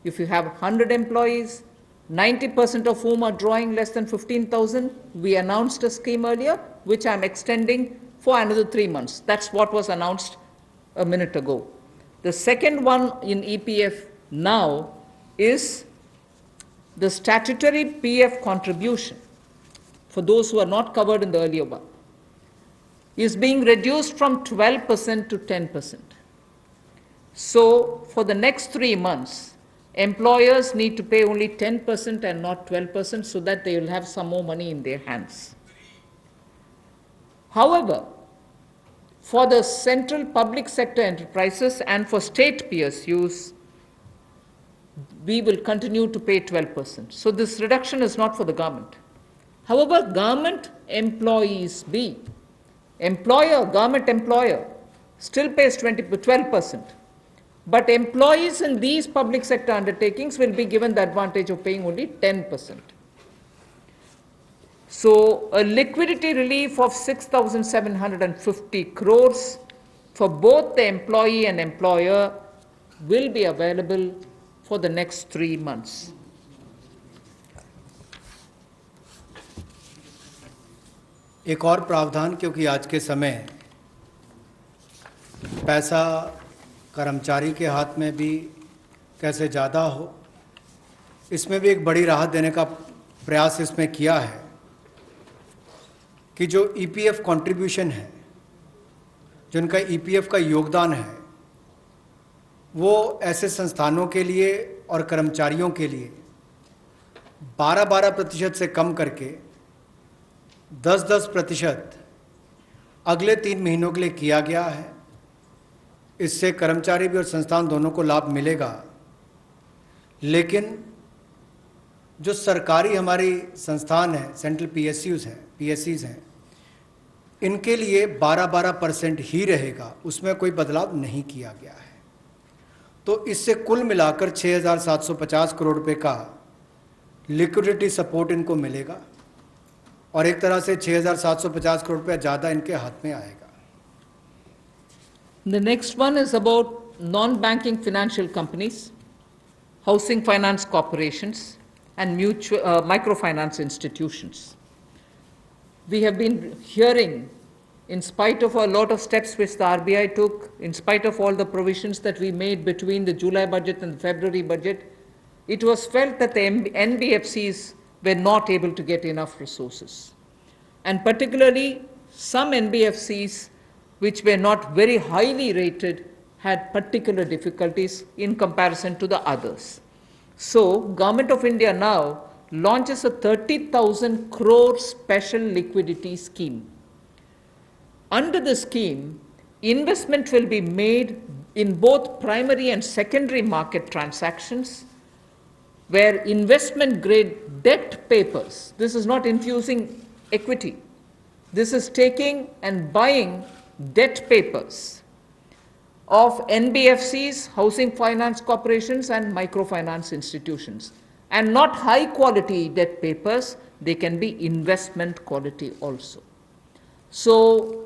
if you have 100 employees, 90% of whom are drawing less than 15,000, we announced a scheme earlier, which I'm extending for another 3 months. That's what was announced a minute ago. The second one in EPF now is the statutory PF contribution for those who are not covered in the earlier one is being reduced from 12% to 10%. So for the next 3 months, employers need to pay only 10% and not 12% so that they will have some more money in their hands. However, for the central public sector enterprises and for state PSUs, we will continue to pay 12%. So this reduction is not for the government. However, government employees B, government employer still pays 12%. But employees in these public sector undertakings will be given the advantage of paying only 10%. So a liquidity relief of 6,750 crores for both the employee and employer will be available for the next 3 months. एक और प्रावधान, क्योंकि आज के समय पैसा कर्मचारी के हाथ में भी कैसे ज़्यादा हो, इसमें भी एक बड़ी राहत देने का प्रयास इसमें किया है कि जो ईपीएफ कंट्रीब्यूशन है, जिनका ईपीएफ का योगदान है, वो ऐसे संस्थानों के लिए और कर्मचारियों के लिए 12% से कम करके 10% अगले 3 महीनों के लिए किया गया है। इससे कर्मचारी भी और संस्थान दोनों को लाभ मिलेगा। लेकिन जो सरकारी हमारी संस्थान है, सेंट्रल पीएससीज हैं, इनके लिए 12% ही रहेगा, उसमें कोई बदलाव नहीं किया गया है। तो इससे कुल मिलाकर 6,750 करोड़ रुपए का लिक्विडिटी सपोर्ट इनको मिलेगा और एक तरह से 6,750 करोड़ रुपया ज़्यादा इनके हाथ में आएगा। The next one is about non-banking financial companies, housing finance corporations, and microfinance institutions. We have been hearing, in spite of a lot of steps which the RBI took, in spite of all the provisions that we made between the July budget and the February budget, it was felt that the NBFCs were not able to get enough resources. And particularly, some NBFCs which were not very highly rated had particular difficulties in comparison to the others. So, Government of India now launches a 30,000 crore special liquidity scheme. Under the scheme, investment will be made in both primary and secondary market transactions where investment grade debt papers, this is not infusing equity, this is taking and buying debt papers of NBFCs, housing finance corporations, and microfinance institutions. And not high quality debt papers, they can be investment quality also. So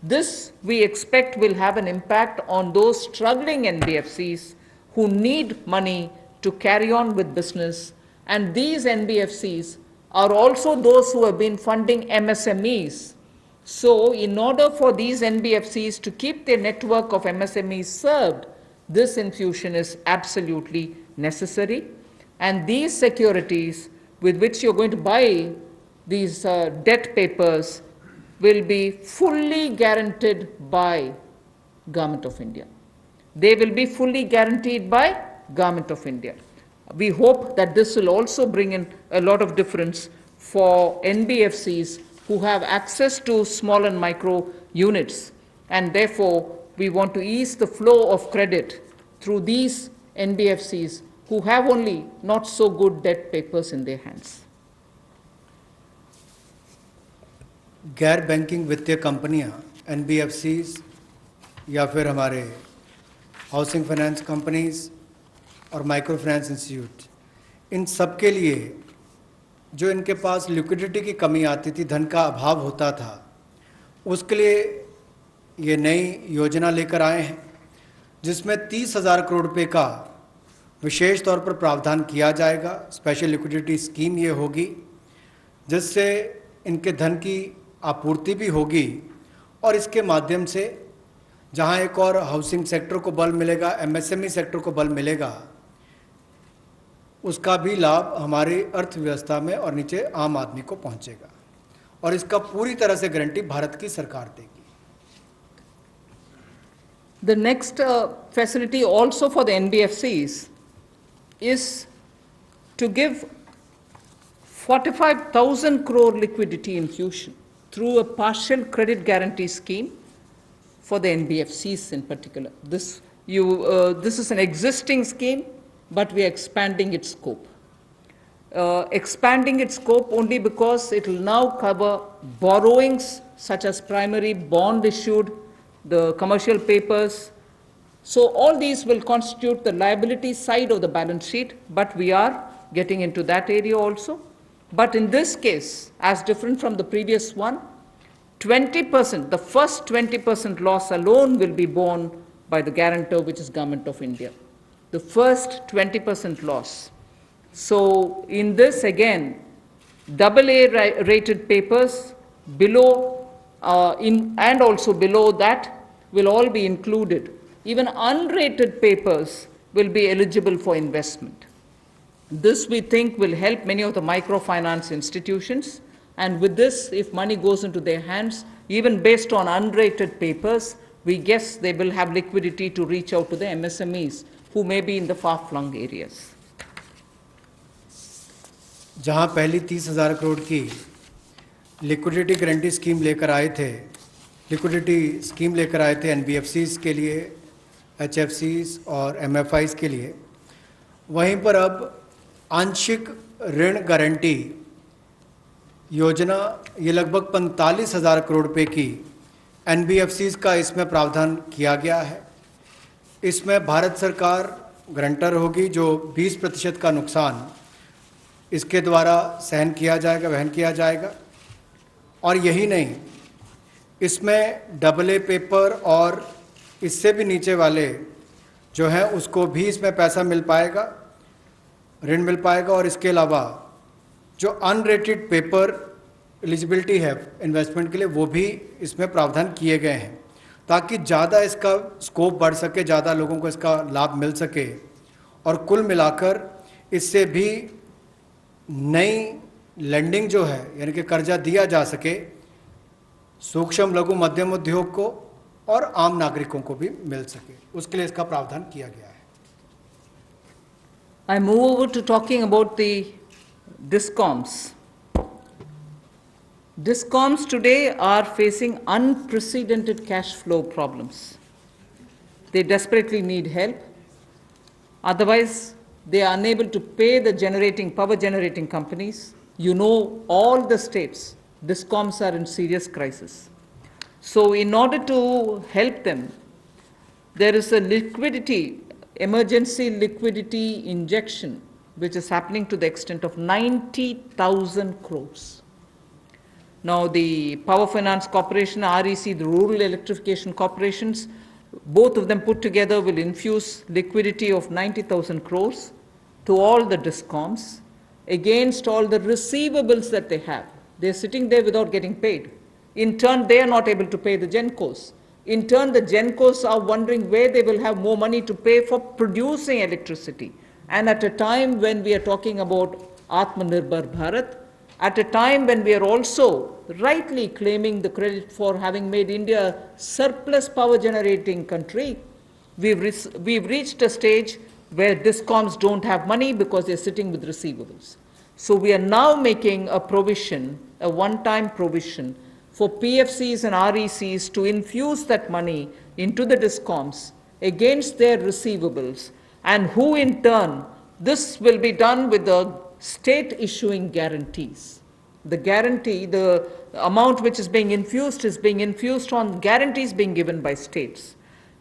this we expect will have an impact on those struggling NBFCs who need money to carry on with business. And these NBFCs are also those who have been funding MSMEs. So in order for these NBFCs to keep their network of MSMEs served, this infusion is absolutely necessary. And these securities with which you're going to buy these debt papers will be fully guaranteed by Government of India. They will be fully guaranteed by Government of India. We hope that this will also bring in a lot of difference for NBFCs who have access to small and micro units, and therefore we want to ease the flow of credit through these NBFCs who have only not so good debt papers in their hands. गैर banking वित्तीय कंपनियां NBFCs या फिर हमारे housing finance companies और micro finance institute, इन सब के लिए जो इनके पास लिक्विडिटी की कमी आती थी, धन का अभाव होता था, उसके लिए ये नई योजना लेकर आए हैं जिसमें 30,000 करोड़ रुपए का विशेष तौर पर प्रावधान किया जाएगा। स्पेशल लिक्विडिटी स्कीम ये होगी जिससे इनके धन की आपूर्ति भी होगी और इसके माध्यम से जहां एक और हाउसिंग सेक्टर को बल मिलेगा, एमएसएमई सेक्टर को बल मिलेगा, उसका भी लाभ हमारी अर्थव्यवस्था में और नीचे आम आदमी को पहुंचेगा और इसका पूरी तरह से गारंटी भारत की सरकार देगी। The next facility also for the NBFCs is to give 45,000 crore liquidity infusion through a partial credit guarantee scheme for the NBFCs in particular. This is an existing scheme, but we are expanding its scope. Expanding its scope only because it will now cover borrowings such as primary bond issued, the commercial papers. So all these will constitute the liability side of the balance sheet, but we are getting into that area also. But in this case, as different from the previous one, 20%, the first 20% loss alone will be borne by the guarantor, which is Government of India. The first 20% loss. So in this again, AA rated papers below and also below that will all be included. Even unrated papers will be eligible for investment. This we think will help many of the microfinance institutions, and with this, if money goes into their hands, even based on unrated papers, we guess they will have liquidity to reach out to the MSMEs who may be in the far-flung areas. जहां पहली 30,000 करोड़ की liquidity guarantee scheme लेकर आए थे, liquidity scheme लेकर आए थे NBFCs के लिए, एचएफसीज और एमएफआईज के लिए, वहीं पर अब आंशिक ऋण गारंटी योजना ये लगभग 45,000 करोड़ रुपए की एनबीएफसीज का इसमें प्रावधान किया गया है। इसमें भारत सरकार गारंटर होगी, जो 20% का नुकसान इसके द्वारा सहन किया जाएगा, वहन किया जाएगा। और यही नहीं, इसमें AA पेपर और इससे भी नीचे वाले जो हैं उसको भी इसमें पैसा मिल पाएगा, ऋण मिल पाएगा। और इसके अलावा जो अनरेटेड पेपर एलिजिबिलिटी है इन्वेस्टमेंट के लिए, वो भी इसमें प्रावधान किए गए हैं ताकि ज़्यादा इसका स्कोप बढ़ सके, ज़्यादा लोगों को इसका लाभ मिल सके और कुल मिलाकर इससे भी नई लेंडिंग जो है यानी कि कर्जा दिया जा सके सूक्ष्म लघु मध्यम उद्योग को और आम नागरिकों को भी मिल सके, उसके लिए इसका प्रावधान किया गया है। I move over to talking about the DISCOMs. DISCOMs today are facing unprecedented cash flow problems. They desperately need help. Otherwise, they are unable to pay the power generating companies. You know, all the states, DISCOMs are in serious crisis. So in order to help them, there is a emergency liquidity injection, which is happening to the extent of 90,000 crores. Now the Power Finance Corporation, REC, the Rural Electrification Corporations, both of them put together will infuse liquidity of 90,000 crores. to all the DISCOMs against all the receivables that they have. They're sitting there without getting paid. In turn, they are not able to pay the GENCOs. In turn, the GENCOs are wondering where they will have more money to pay for producing electricity. And at a time when we are talking about Atmanirbhar Bharat, at a time when we are also rightly claiming the credit for having made India a surplus power generating country, we've reached a stage where DISCOMs don't have money because they're sitting with receivables. So we are now making a provision, a one-time provision, for PFCs and RECs to infuse that money into the DISCOMs against their receivables, and who in turn, this will be done with the state issuing guarantees. The guarantee, the amount which is being infused on guarantees being given by states.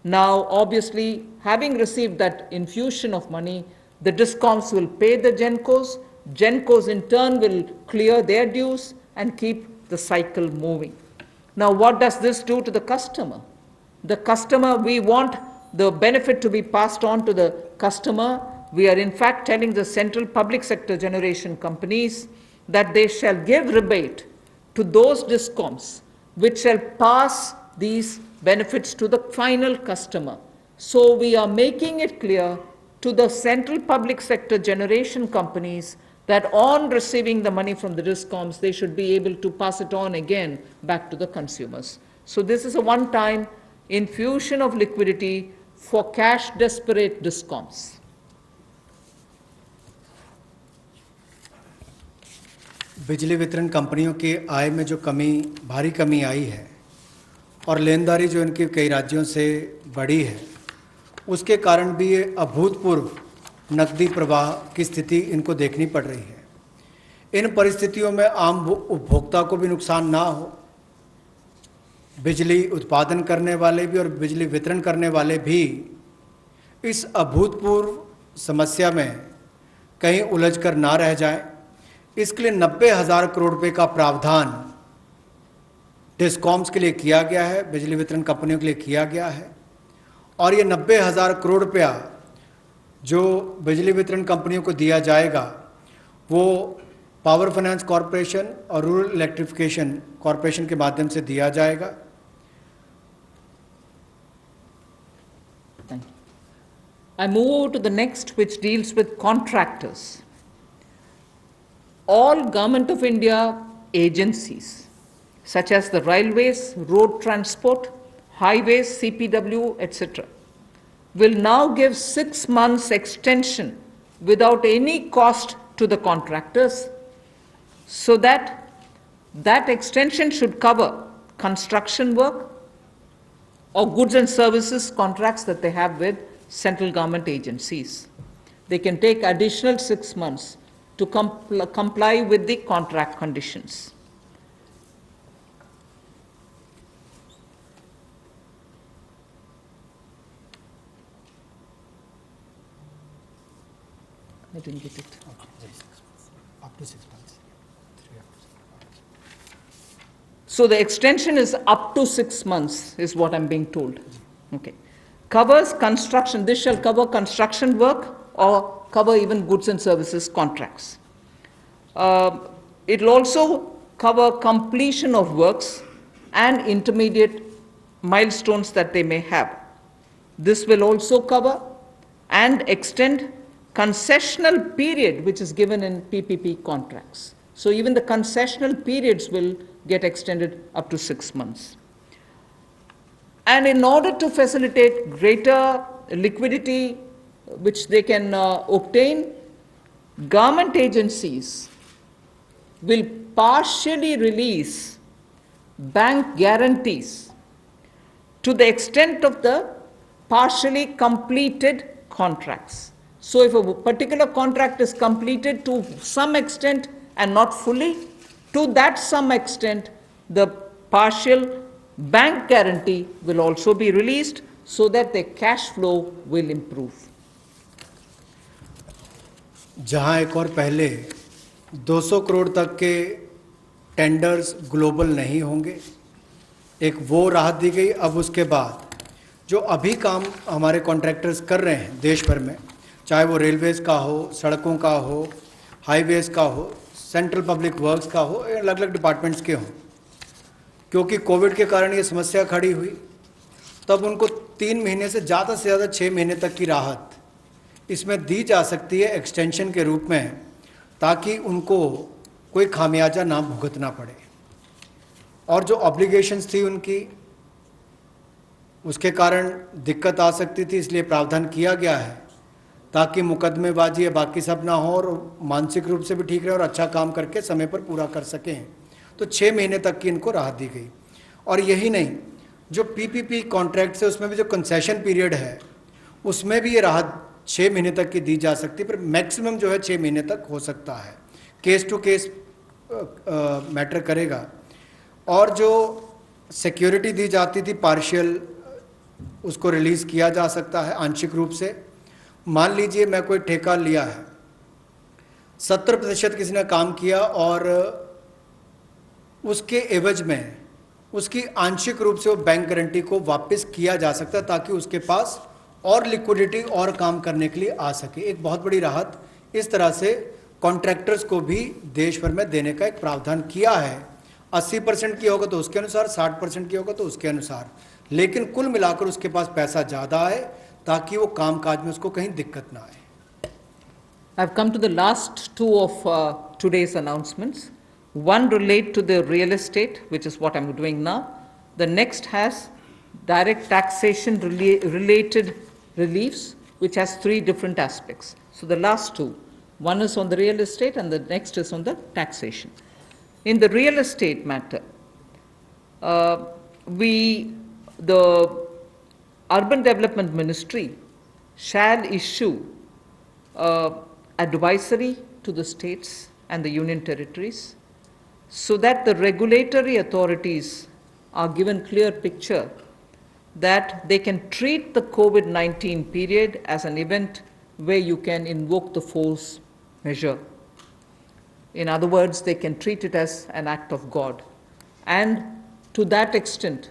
Now, obviously, having received that infusion of money, the DISCOMs will pay the GENCOs. GENCOs in turn will clear their dues and keep the cycle moving. Now, what does this do to the customer? The customer, we want the benefit to be passed on to the customer. We are in fact telling the central public sector generation companies that they shall give rebate to those DISCOMs which shall pass these benefits to the final customer. So we are making it clear to the central public sector generation companies that on receiving the money from the DISCOMs, they should be able to pass it on again back to the consumers. So this is a one-time infusion of liquidity for cash-desperate DISCOMs. बिजली वितरण कंपनियों की आय में जो भारी कमी आई है और लेनदारी जो इनके कई राज्यों से बढ़ी है, उसके कारण भी ये अभूतपूर्व नकदी प्रवाह की स्थिति इनको देखनी पड़ रही है। इन परिस्थितियों में आम उपभोक्ता को भी नुकसान ना हो, बिजली उत्पादन करने वाले भी और बिजली वितरण करने वाले भी इस अभूतपूर्व समस्या में कहीं उलझ कर ना रह जाएं, इसके लिए 90,000 करोड़ रुपए का प्रावधान डिस्कॉम्स के लिए किया गया है, बिजली वितरण कंपनियों के लिए किया गया है। और ये 90,000 करोड़ रुपया जो बिजली वितरण कंपनियों को दिया जाएगा वो पावर फाइनेंस कॉरपोरेशन और रूरल इलेक्ट्रिफिकेशन कॉरपोरेशन के माध्यम से दिया जाएगा। Thank you. I move over to the next, which deals with contractors. All Government of India agencies, such as the railways, road transport, highways, CPW, etc., will now give 6 months extension without any cost to the contractors, so that extension should cover construction work or goods and services contracts that they have with central government agencies. They can take additional 6 months to comply with the contract conditions. I didn't get it. Up to 6 months. So the extension is up to 6 months, is what I'm being told. Okay. Covers construction. This shall cover construction work or cover even goods and services contracts. It will also cover completion of works and intermediate milestones that they may have. This will also cover and extend concessional period which is given in PPP contracts. So even the concessional periods will get extended up to 6 months. And in order to facilitate greater liquidity which they can obtain, government agencies will partially release bank guarantees to the extent of the partially completed contracts. So if a particular contract is completed to some extent and not fully, to that some extent, the partial bank guarantee will also be released so that the cash flow will improve. जहां एक और पहले 200 करोड़ तक के tenders global नहीं होंगे, एक वो राहत दी गई। अब उसके बाद जो अभी काम हमारे कॉन्ट्रैक्टर्स कर रहे हैं देश भर में, चाहे वो रेलवेज़ का हो, सड़कों का हो, हाईवेज़ का हो, सेंट्रल पब्लिक वर्क्स का हो, अलग अलग डिपार्टमेंट्स के हों। क्योंकि कोविड के कारण ये समस्या खड़ी हुई, तब उनको 3 महीने से ज़्यादा 6 महीने तक की राहत इसमें दी जा सकती है एक्सटेंशन के रूप में, ताकि उनको कोई खामियाजा ना भुगतना पड़े। और जो ऑब्लिगेशंस थी उनकी, उसके कारण दिक्कत आ सकती थी, इसलिए प्रावधान किया गया है ताकि मुकदमेबाजी या बाकी सब ना हो और मानसिक रूप से भी ठीक रहे और अच्छा काम करके समय पर पूरा कर सकें। तो 6 महीने तक की इनको राहत दी गई। और यही नहीं, जो पीपीपी कॉन्ट्रैक्ट्स है उसमें भी जो कंसेशन पीरियड है उसमें भी ये राहत 6 महीने तक की दी जा सकती है, पर मैक्सिमम जो है 6 महीने तक हो सकता है। केस टू केस मैटर करेगा। और जो सिक्योरिटी दी जाती थी पार्शियल, उसको रिलीज़ किया जा सकता है आंशिक रूप से। मान लीजिए मैं कोई ठेका लिया है, 70% किसी ने काम किया और उसके एवज में उसकी आंशिक रूप से वो बैंक गारंटी को वापस किया जा सकता है, ताकि उसके पास और लिक्विडिटी और काम करने के लिए आ सके। एक बहुत बड़ी राहत इस तरह से कॉन्ट्रैक्टर्स को भी देश भर में देने का एक प्रावधान किया है। 80% की होगा तो उसके अनुसार, 60% की होगा तो उसके अनुसार, लेकिन कुल मिलाकर उसके पास पैसा ज़्यादा आए ताकि वो काम काज में उसको कहीं दिक्कत ना आए। I've come to the last two of today's announcements. One relate to the real estate, which is what I'm doing now. The next has direct taxation related reliefs, which has 3 different aspects. So the last two, one is on the real estate and the next is on the taxation. In the real estate matter, the Urban Development Ministry shall issue advisory to the states and the union territories so that the regulatory authorities are given clear picture that they can treat the COVID-19 period as an event where you can invoke the force measure. In other words, they can treat it as an act of God, and to that extent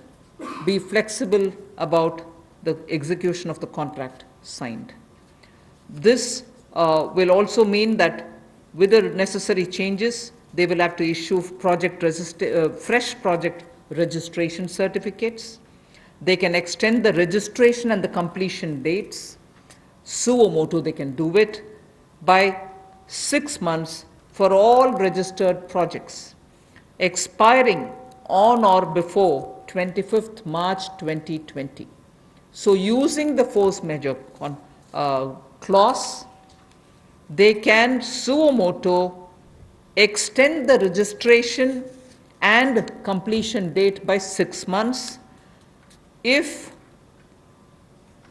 be flexible about the execution of the contract signed. This will also mean that with the necessary changes, they will have to issue fresh project registration certificates. They can extend the registration and the completion dates. Suo motu, they can do it by 6 months for all registered projects, expiring on or before 25th March 2020. So using the force majeure clause, they can suo motu extend the registration and completion date by 6 months if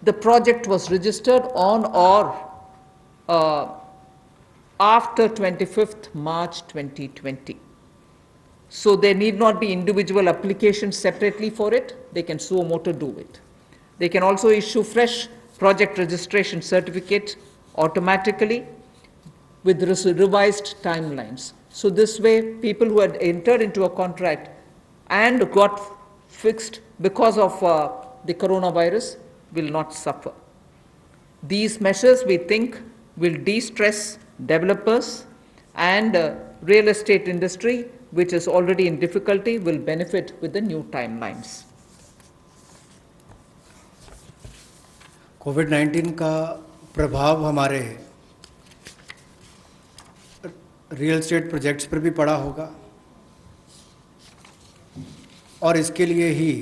the project was registered on or after 25th March 2020. So there need not be individual applications separately for it. They can suo motu do it. They can also issue fresh project registration certificates automatically with revised timelines. So this way, people who had entered into a contract and got fixed because of the coronavirus will not suffer. These measures, we think, will de-stress developers, and real estate industry, which is already in difficulty, will benefit with the new timelines. कोविड-19 का प्रभाव हमारे real estate projects पर भी पड़ा होगा, और इसके लिए ही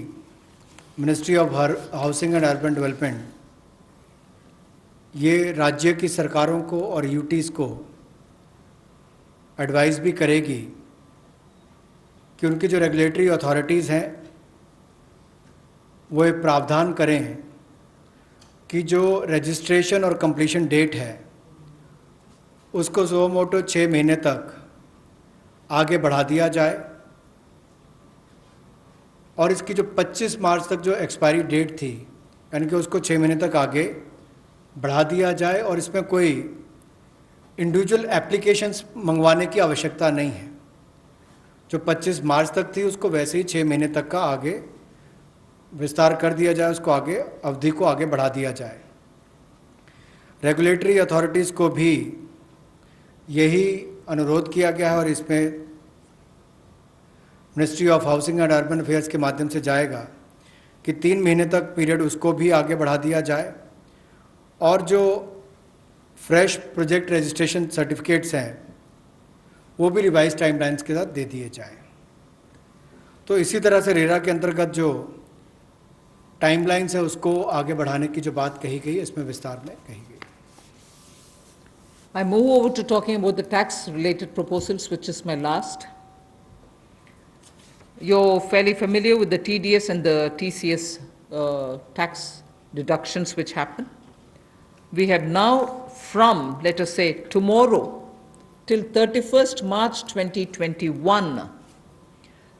ministry of housing and urban development ये राज्य की सरकारों को और यूटीज़ को एडवाइस भी करेगी कि उनकी जो रेगुलेटरी अथॉरिटीज़ हैं वो एक प्रावधान करें कि जो रजिस्ट्रेशन और कंप्लीशन डेट है उसको सुओ मोटो 6 महीने तक आगे बढ़ा दिया जाए, और इसकी जो 25 मार्च तक जो एक्सपायरी डेट थी यानी कि उसको 6 महीने तक आगे बढ़ा दिया जाए, और इसमें कोई इंडिविजुअल एप्लीकेशंस मंगवाने की आवश्यकता नहीं है। जो 25 मार्च तक थी उसको वैसे ही 6 महीने तक का आगे विस्तार कर दिया जाए, उसको आगे अवधि को आगे बढ़ा दिया जाए। रेगुलेटरी अथॉरिटीज़ को भी यही अनुरोध किया गया है और इसमें ministry of housing and urban affairs के माध्यम से जाएगा कि 3 महीने तक पीरियड उसको भी आगे बढ़ा दिया जाए और जो फ्रेश प्रोजेक्ट रजिस्ट्रेशन सर्टिफिकेट्स हैं वो भी रिवाइज टाइमलाइंस के साथ दे दिए जाएं। तो इसी तरह से रेरा के अंतर्गत जो टाइमलाइंस है उसको आगे बढ़ाने की जो बात कही गई है इसमें विस्तार में कही गई। I move over to talking about the tax-related proposals, which is my last. You're fairly familiar with the TDS and the TCS tax deductions which happen. We have now from, let us say, tomorrow till 31st March 2021,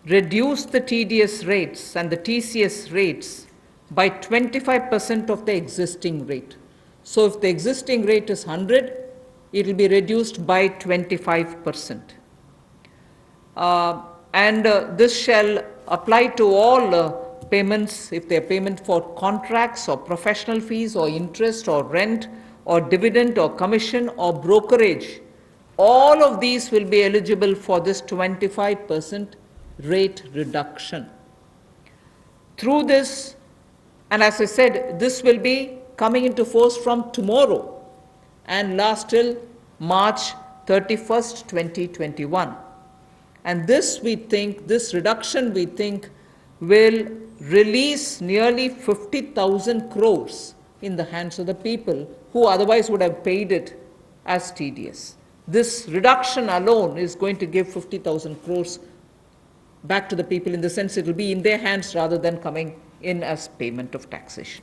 reduced the TDS rates and the TCS rates by 25% of the existing rate. So if the existing rate is 100, it will be reduced by 25%. This shall apply to all payments, if they are payment for contracts or professional fees or interest or rent or dividend or commission or brokerage. All of these will be eligible for this 25% rate reduction. Through this, and as I said, this will be coming into force from tomorrow and last till March 31st, 2021. And this we think, this reduction we think will release nearly 50,000 crores in the hands of the people who otherwise would have paid it as TDS. This reduction alone is going to give 50,000 crores back to the people, in the sense it will be in their hands rather than coming in as payment of taxation.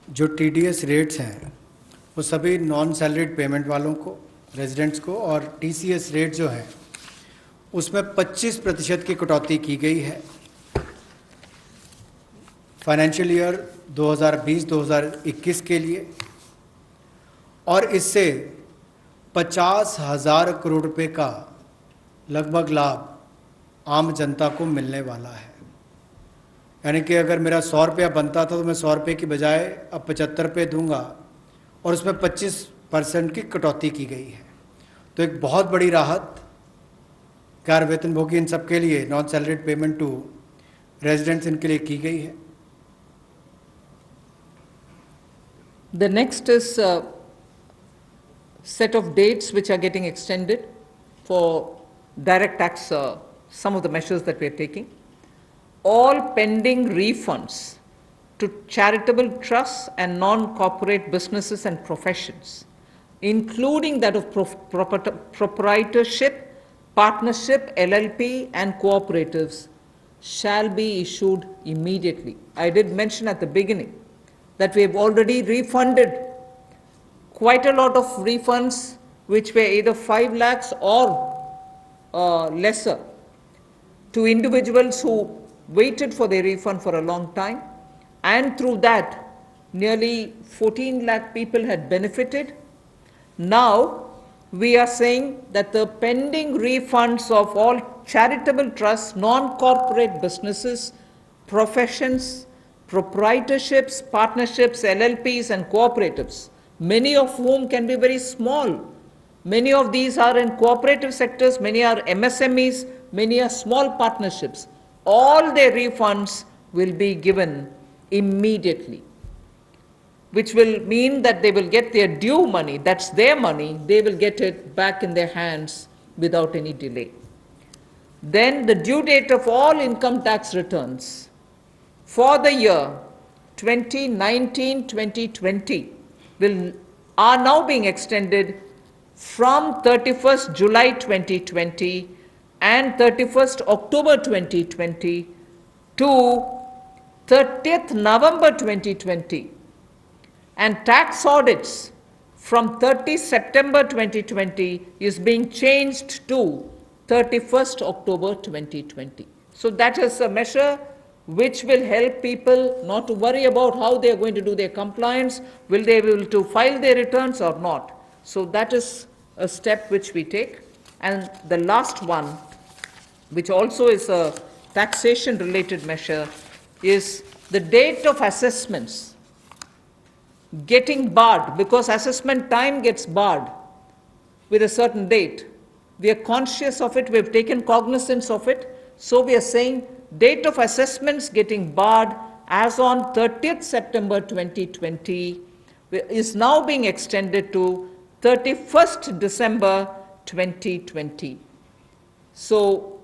जो TDS rates हैं वो सभी non salaried payment वालों को, residents को, और TCS rate जो है उसमें 25% की कटौती की गई है फाइनेंशियल ईयर 2020-2021 के लिए, और इससे 50,000 करोड़ रुपए का लगभग लाभ आम जनता को मिलने वाला है। यानी कि अगर मेरा 100 रुपया बनता था तो मैं 100 रुपये की बजाय अब 75 रुपये दूंगा, और उसमें 25% की कटौती की गई है। तो एक बहुत बड़ी राहत गैर वेतनभोगी इन सब के लिए, non salaried payment to residents, इनके लिए की गई है। The next is a set of dates which are getting extended for direct tax, some of the measures that we are taking. All pending refunds to charitable trusts and non-corporate businesses and professions, including that of proprietorship, partnership, LLP, and cooperatives, shall be issued immediately. I did mention at the beginning that we have already refunded quite a lot of refunds which were either 5 lakhs or lesser to individuals who waited for their refund for a long time, and through that nearly 14 lakh people had benefited. Now we are saying that the pending refunds of all charitable trusts, non-corporate businesses, professions, proprietorships, partnerships, LLPs and cooperatives, many of whom can be very small. Many of these are in cooperative sectors, many are MSMEs, many are small partnerships. All their refunds will be given immediately, which will mean that they will get their due money, that's their money, they will get it back in their hands without any delay. Then the due date of all income tax returns for the year 2019-2020 are now being extended from 31st July 2020 and 31st October 2020 to 30th November 2020, and tax audits from 30 September 2020 is being changed to 31st October 2020. So that is a measure which will help people not to worry about how they are going to do their compliance, will they be able to file their returns or not. So that is a step which we take. And the last one, which also is a taxation related measure, is the date of assessments getting barred, because assessment time gets barred with a certain date. We are conscious of it, we have taken cognizance of it, so we are saying date of assessments getting barred as on 30th September 2020 is now being extended to 31st December 2020. So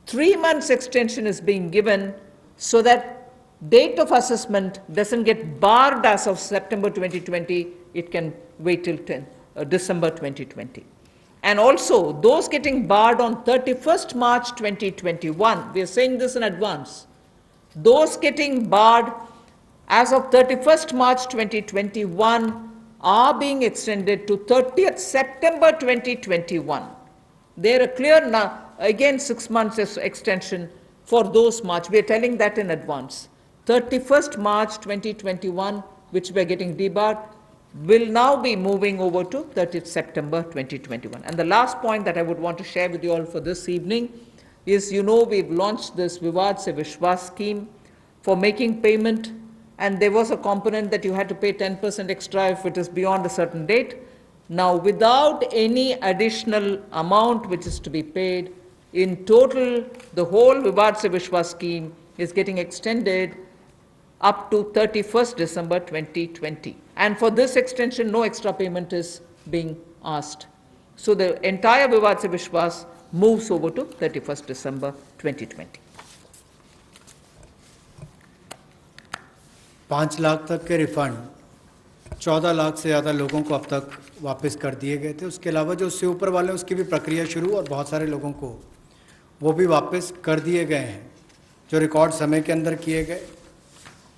3 months extension is being given so that date of assessment doesn't get barred as of September 2020, it can wait till December 2020. And also, those getting barred on 31st March 2021, we are saying this in advance, those getting barred as of 31st March 2021 are being extended to 30th September 2021. They're a clear now, again 6 months extension for those March. We are telling that in advance. 31st March 2021, which we are getting debarred, will now be moving over to 30th September 2021. And the last point that I would want to share with you all for this evening is, you know, we've launched this Vivad Se Vishwas scheme for making payment, and there was a component that you had to pay 10% extra if it is beyond a certain date. Now, without any additional amount which is to be paid, in total, the whole Vivad Se Vishwas scheme is getting extended up to 31st December 2020. And for this extension, no extra payment is being asked. So the entire Vivad Se Vishwas moves over to 31st December 2020. 5 lakh तक के refund 14 lakh से ज़्यादा लोगों को अब तक वापस कर दिए गए थे। उसके अलावा जो उससे ऊपर वाले उसकी भी प्रक्रिया शुरू, और बहुत सारे लोगों को वो भी वापस कर दिए गए हैं जो रिकॉर्ड समय के अंदर किए गए।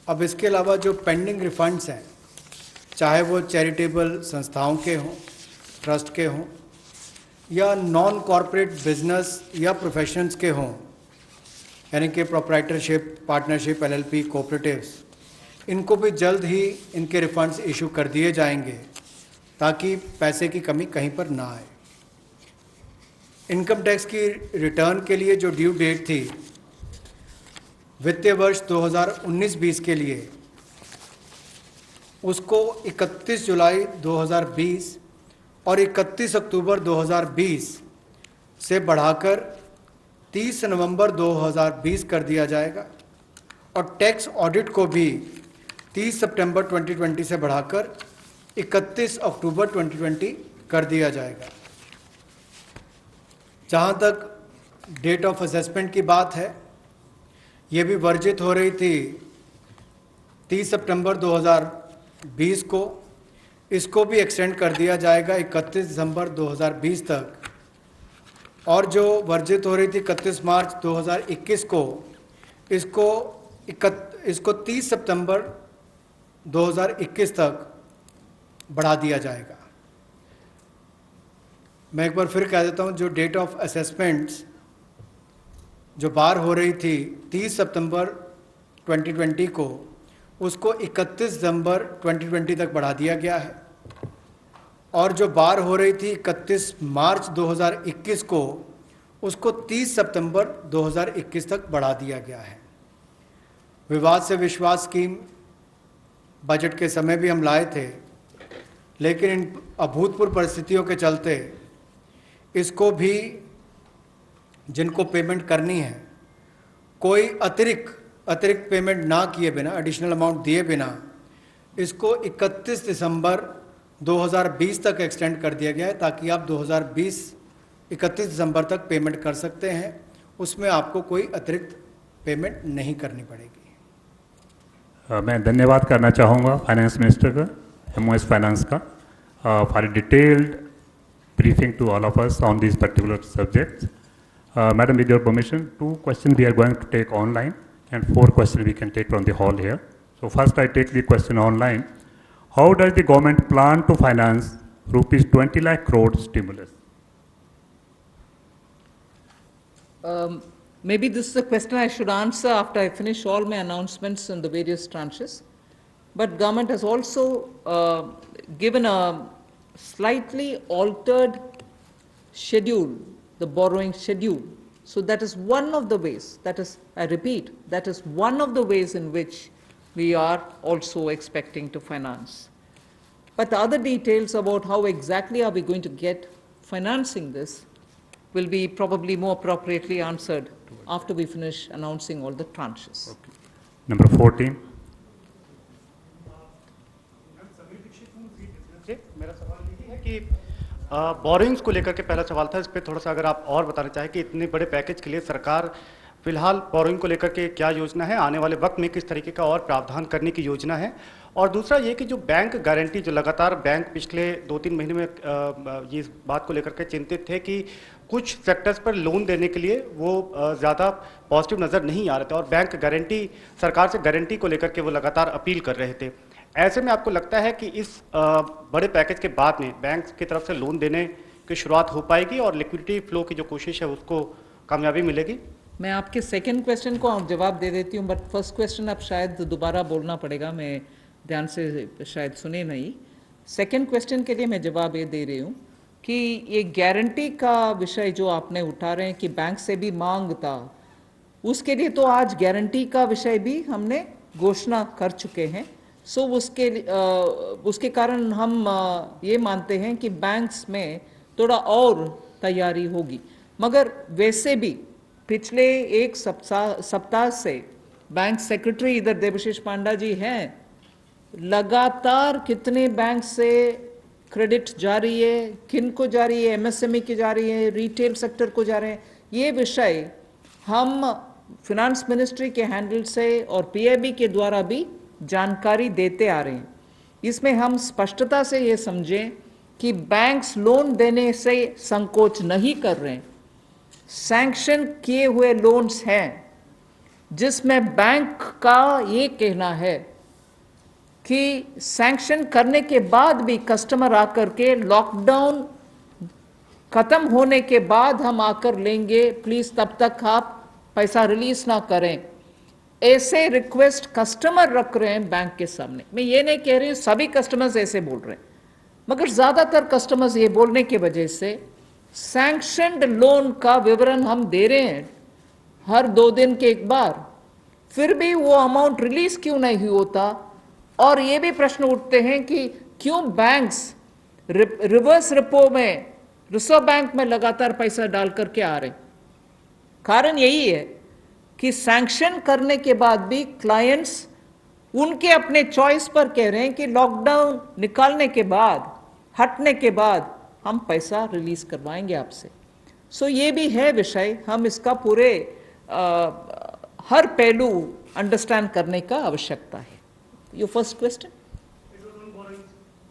अब इसके अलावा जो पेंडिंग रिफंड्स हैं, चाहे वो चैरिटेबल संस्थाओं के हों, ट्रस्ट के हों, या नॉन कॉरपोरेट बिजनेस या प्रोफेशंस के हों, यानी कि प्रोप्राइटरशिप, पार्टनरशिप, एलएलपी, कोऑपरेटिव्स, इनको भी जल्द ही इनके रिफंड्स इशू कर दिए जाएंगे ताकि पैसे की कमी कहीं पर ना आए। इनकम टैक्स की रिटर्न के लिए जो ड्यू डेट थी वित्तीय वर्ष 2019-20 के लिए, उसको 31 जुलाई 2020 और 31 अक्टूबर 2020 से बढ़ाकर 30 नवंबर 2020 कर दिया जाएगा, और टैक्स ऑडिट को भी 30 सितंबर 2020 से बढ़ाकर 31 अक्टूबर 2020 कर दिया जाएगा। जहाँ तक डेट ऑफ असेसमेंट की बात है, ये भी वर्जित हो रही थी 30 सितंबर 2020 को, इसको भी एक्सटेंड कर दिया जाएगा 31 दिसंबर 2020 तक, और जो वर्जित हो रही थी 31 मार्च 2021 को, इसको 30 सितंबर 2021 तक बढ़ा दिया जाएगा। मैं एक बार फिर कह देता हूँ, जो डेट ऑफ असेसमेंट्स जो बार हो रही थी 30 सितंबर 2020 को, उसको 31 दिसंबर 2020 तक बढ़ा दिया गया है, और जो बार हो रही थी 31 मार्च 2021 को, उसको 30 सितंबर 2021 तक बढ़ा दिया गया है। विवाद से विश्वास स्कीम बजट के समय भी हम लाए थे, लेकिन इन अभूतपूर्व परिस्थितियों के चलते इसको भी, जिनको पेमेंट करनी है, कोई अतिरिक्त पेमेंट ना किए बिना, एडिशनल अमाउंट दिए बिना, इसको 31 दिसंबर 2020 तक एक्सटेंड कर दिया गया है, ताकि आप 2020 31 दिसंबर तक पेमेंट कर सकते हैं। उसमें आपको कोई अतिरिक्त पेमेंट नहीं करनी पड़ेगी। मैं धन्यवाद करना चाहूँगा फाइनेंस मिनिस्टर का, MOS फाइनेंस का, for detailed briefing to all of us on these particular subjects. Madam, with your permission, 2 questions we are going to take online and 4 questions we can take from the hall here. So first I take the question online. How does the government plan to finance rupees 20 lakh crore stimulus? Maybe this is a question I should answer after I finish all my announcements in the various tranches. But government has also given a slightly altered schedule, the borrowing schedule. So that is one of the ways, that is, I repeat, that is one of the ways in which we are also expecting to finance. But the other details about how exactly are we going to get financing this will be probably more appropriately answered after we finish announcing all the tranches. Number 14. मेरा सवाल यही है कि borings को लेकर के पहला सवाल था, इस पे थोड़ा सा अगर आप और बताना चाहें कि इतने बड़े पैकेज के लिए सरकार फिलहाल बोरिंग को लेकर के क्या योजना है, आने वाले वक्त में किस तरीके का और प्रावधान करने की योजना है। और दूसरा ये कि जो बैंक गारंटी, जो लगातार बैंक पिछले 2-3 महीने में ये इस बात को लेकर के चिंतित थे कि कुछ सेक्टर्स पर लोन देने के लिए वो ज़्यादा पॉजिटिव नज़र नहीं आ रहे थे और बैंक गारंटी, सरकार से गारंटी को लेकर के वो लगातार अपील कर रहे थे। ऐसे में आपको लगता है कि इस बड़े पैकेज के बाद में बैंक की तरफ से लोन देने की शुरुआत हो पाएगी और लिक्विडिटी फ्लो की जो कोशिश है उसको कामयाबी मिलेगी? मैं आपके सेकंड क्वेश्चन को जवाब दे देती हूँ, बट फर्स्ट क्वेश्चन अब शायद दोबारा बोलना पड़ेगा, मैं ध्यान से शायद सुने नहीं। सेकंड क्वेश्चन के लिए मैं जवाब ये दे रही हूँ कि ये गारंटी का विषय जो आपने उठा रहे हैं कि बैंक से भी मांग था, उसके लिए तो आज गारंटी का विषय भी हमने घोषणा कर चुके हैं। सो उसके कारण हम ये मानते हैं कि बैंक्स में थोड़ा और तैयारी होगी। मगर वैसे भी पिछले एक सप्ताह से बैंक सेक्रेटरी इधर देवाशीष पांडा जी हैं, लगातार कितने बैंक से क्रेडिट जा रही है, किन को जा रही है, एमएसएमई की जा रही है, रिटेल सेक्टर को जा रहे हैं, ये विषय हम फिनेंस मिनिस्ट्री के हैंडल से और पीआईबी के द्वारा भी जानकारी देते आ रहे हैं। इसमें हम स्पष्टता से ये समझें कि बैंक्स लोन देने से संकोच नहीं कर रहे हैं। सैंक्शन किए हुए लोन्स हैं जिसमें बैंक का ये कहना है कि सैंक्शन करने के बाद भी कस्टमर आकर के लॉकडाउन खत्म होने के बाद हम आकर लेंगे, प्लीज तब तक आप पैसा रिलीज ना करें। ऐसे रिक्वेस्ट कस्टमर रख रहे हैं बैंक के सामने। मैं ये नहीं कह रही हूं सभी कस्टमर्स ऐसे बोल रहे हैं, मगर ज्यादातर कस्टमर्स ये बोलने की वजह से सैंक्शनड लोन का विवरण हम दे रहे हैं हर 2 दिन के एक बार, फिर भी वो अमाउंट रिलीज क्यों नहीं होता। और ये भी प्रश्न उठते हैं कि क्यों बैंक्स रिवर्स रिपो में, रिजर्व बैंक में लगातार पैसा डाल करके आ रहे। कारण यही है कि सैंक्शन करने के बाद भी क्लाइंट्स उनके अपने चॉइस पर कह रहे हैं कि लॉकडाउन निकालने के बाद, हटने के बाद हम पैसा रिलीज करवाएंगे आपसे। सो ये भी है विषय, हम इसका पूरे हर पहलू अंडरस्टैंड करने का आवश्यकता है। Your first question,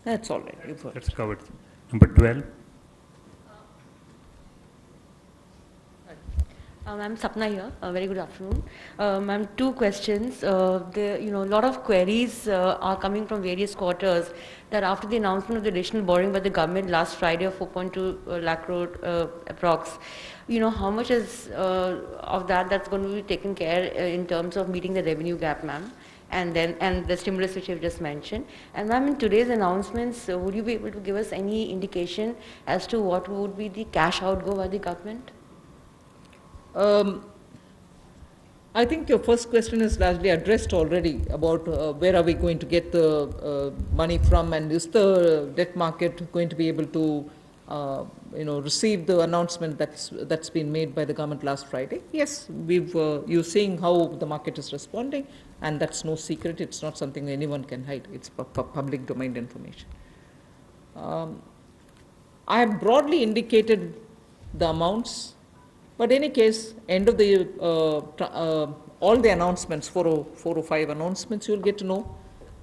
that's all right, That's covered. Number 12. I'm Sapna here. Very good afternoon. Ma'am, 2 questions. A lot of queries are coming from various quarters that after the announcement of the additional borrowing by the government last Friday of 4.2 lakh crore approx, how much is of that's going to be taken care in terms of meeting the revenue gap, ma'am? And the stimulus which you've just mentioned. And ma'am, in today's announcements, would you be able to give us any indication as to what would be the cash outgo by the government? I think your first question is largely addressed already about where are we going to get the money from, and is the debt market going to be able to receive the announcement that's been made by the government last Friday. Yes, you're seeing how the market is responding, and that's no secret. It's not something anyone can hide. It's public domain information. I have broadly indicated the amounts, but in any case, end of the all the announcements, 4 or 5 announcements, you'll get to know.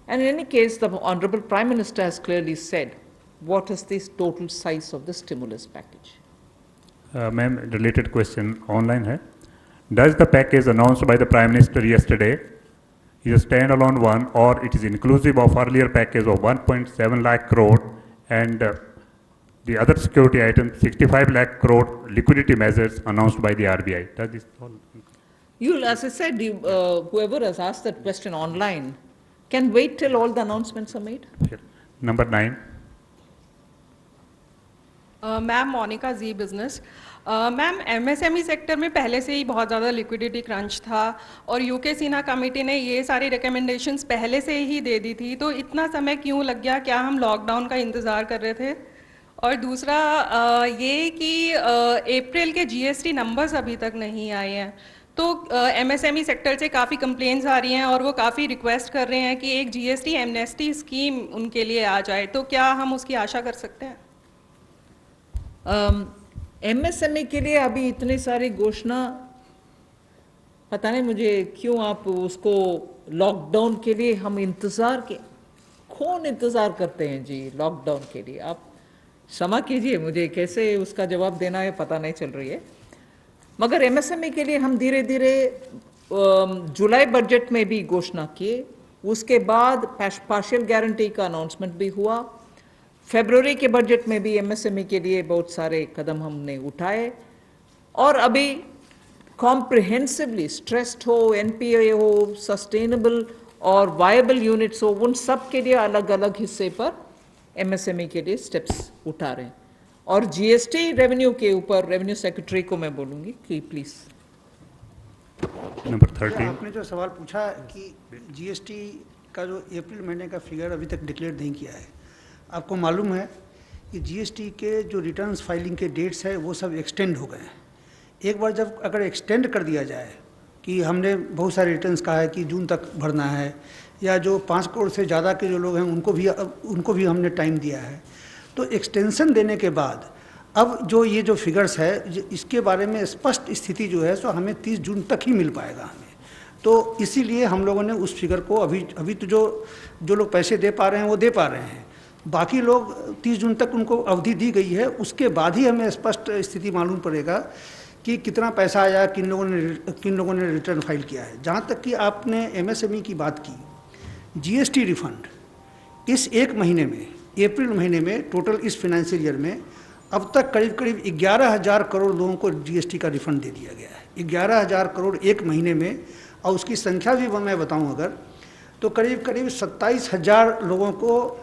And in any case, the Honorable Prime Minister has clearly said what is the total size of the stimulus package. Ma'am, related question online hai. Does the package announced by the Prime Minister yesterday is a standalone one, or it is inclusive of earlier package of 1.7 lakh crore and the other security item 65 lakh crore liquidity measures announced by the RBI? Does this all? As I said, whoever has asked that question online can wait till all the announcements are made. Here. Number 9. Ma'am, Monica, Z Business. Ma'am MSME sector में पहले से ही बहुत ज़्यादा liquidity crunch था और UK Sinha committee ने ये सारी रिकमेंडेशंस पहले से ही दे दी थी, तो इतना समय क्यों लग गया? क्या हम लॉकडाउन का इंतज़ार कर रहे थे? और दूसरा ये कि अप्रैल के जीएसटी नंबर्स अभी तक नहीं आए हैं, तो एमएसएमई सेक्टर से काफ़ी कंप्लेंट्स आ रही हैं और वो काफ़ी रिक्वेस्ट कर रहे हैं कि एक जीएसटी एमनेस्टी स्कीम उनके लिए आ जाए, तो क्या हम उसकी आशा कर सकते हैं? एमएसएमई के लिए अभी इतनी सारी घोषणा, पता नहीं मुझे क्यों आप उसको लॉकडाउन के लिए हम इंतजार के, कौन इंतजार करते हैं जी लॉकडाउन के लिए? आप क्षमा कीजिए, मुझे कैसे उसका जवाब देना है पता नहीं चल रही है। मगर एमएसएमई के लिए हम धीरे धीरे जुलाई बजट में भी घोषणा किए, उसके बाद पार्शियल गारंटी का अनाउंसमेंट भी हुआ, फरवरी के बजट में भी एमएसएमई के लिए बहुत सारे कदम हमने उठाए, और अभी कॉम्प्रिहेंसिवली स्ट्रेस्ड हो, एनपीए हो, सस्टेनेबल और वायबल यूनिट्स हो, उन सब के लिए अलग अलग हिस्से पर एमएसएमई के लिए स्टेप्स उठा रहे हैं। और जीएसटी रेवेन्यू के ऊपर रेवेन्यू सेक्रेटरी को मैं बोलूंगी कि प्लीज। नंबर 13। आपने जो सवाल पूछा कि जीएसटी का जो अप्रैल महीने का फिगर अभी तक डिक्लेयर नहीं किया है, आपको मालूम है कि जीएसटी के जो रिटर्न्स फाइलिंग के डेट्स है वो सब एक्सटेंड हो गए हैं। एक बार जब अगर एक्सटेंड कर दिया जाए कि हमने बहुत सारे रिटर्न्स कहा है कि जून तक भरना है, या जो 5 करोड़ से ज़्यादा के जो लोग हैं उनको भी हमने टाइम दिया है, तो एक्सटेंशन देने के बाद अब जो ये जो फिगर्स है इसके बारे में स्पष्ट स्थिति जो है सो हमें 30 जून तक ही मिल पाएगा हमें। तो इसीलिए हम लोगों ने उस फिगर को अभी तो जो लोग पैसे दे पा रहे हैं वो दे पा रहे हैं, बाकी लोग 30 जून तक उनको अवधि दी गई है, उसके बाद ही हमें स्पष्ट स्थिति मालूम पड़ेगा कि कितना पैसा आया, किन लोगों ने रिटर्न फाइल किया है। जहाँ तक कि आपने एमएसएमई की बात की, जीएसटी रिफंड इस एक महीने में, अप्रैल महीने में टोटल इस फाइनेंशियल ईयर में अब तक करीब 11,000 करोड़ लोगों को जीएसटी का रिफंड दे दिया गया है। 11,000 करोड़ एक महीने में, और उसकी संख्या भी मैं बताऊं अगर, तो करीब 27,000 लोगों को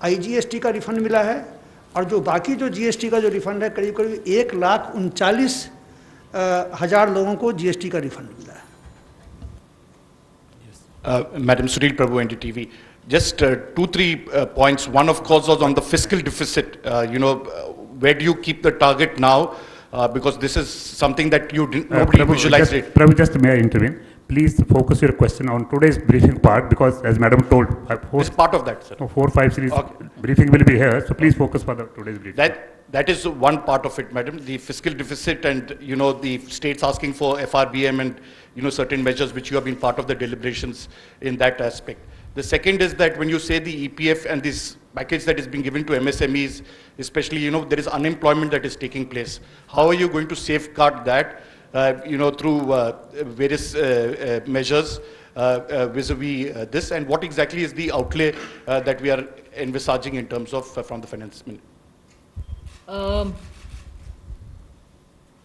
आईजीएसटी का रिफंड मिला है, और जो बाकी जो जीएसटी का जो रिफंड है करीब 1,39,000 लोगों को जीएसटी का रिफंड मिला है। Madam Sunil Prabhu, NDTV. Just 2-3 points. One, of course, was on the fiscal deficit. Where do you keep the target now? Because this is something that nobody visualized it. Prabhu, just may I intervene? Please focus your question on today's briefing part, because as Madam told, It's part of that, sir. 4-5 series Okay. briefing will be here, so please focus for the today's briefing. That is one part of it, madam, the fiscal deficit and, the states asking for FRBM and, certain measures which you have been part of the deliberations in that aspect. The second is that when you say the EPF and this package that is being given to MSMEs, especially, there is unemployment that is taking place. How are you going to safeguard that, through various measures vis-a-vis this, and what exactly is the outlay that we are envisaging in terms of from the finance ministry?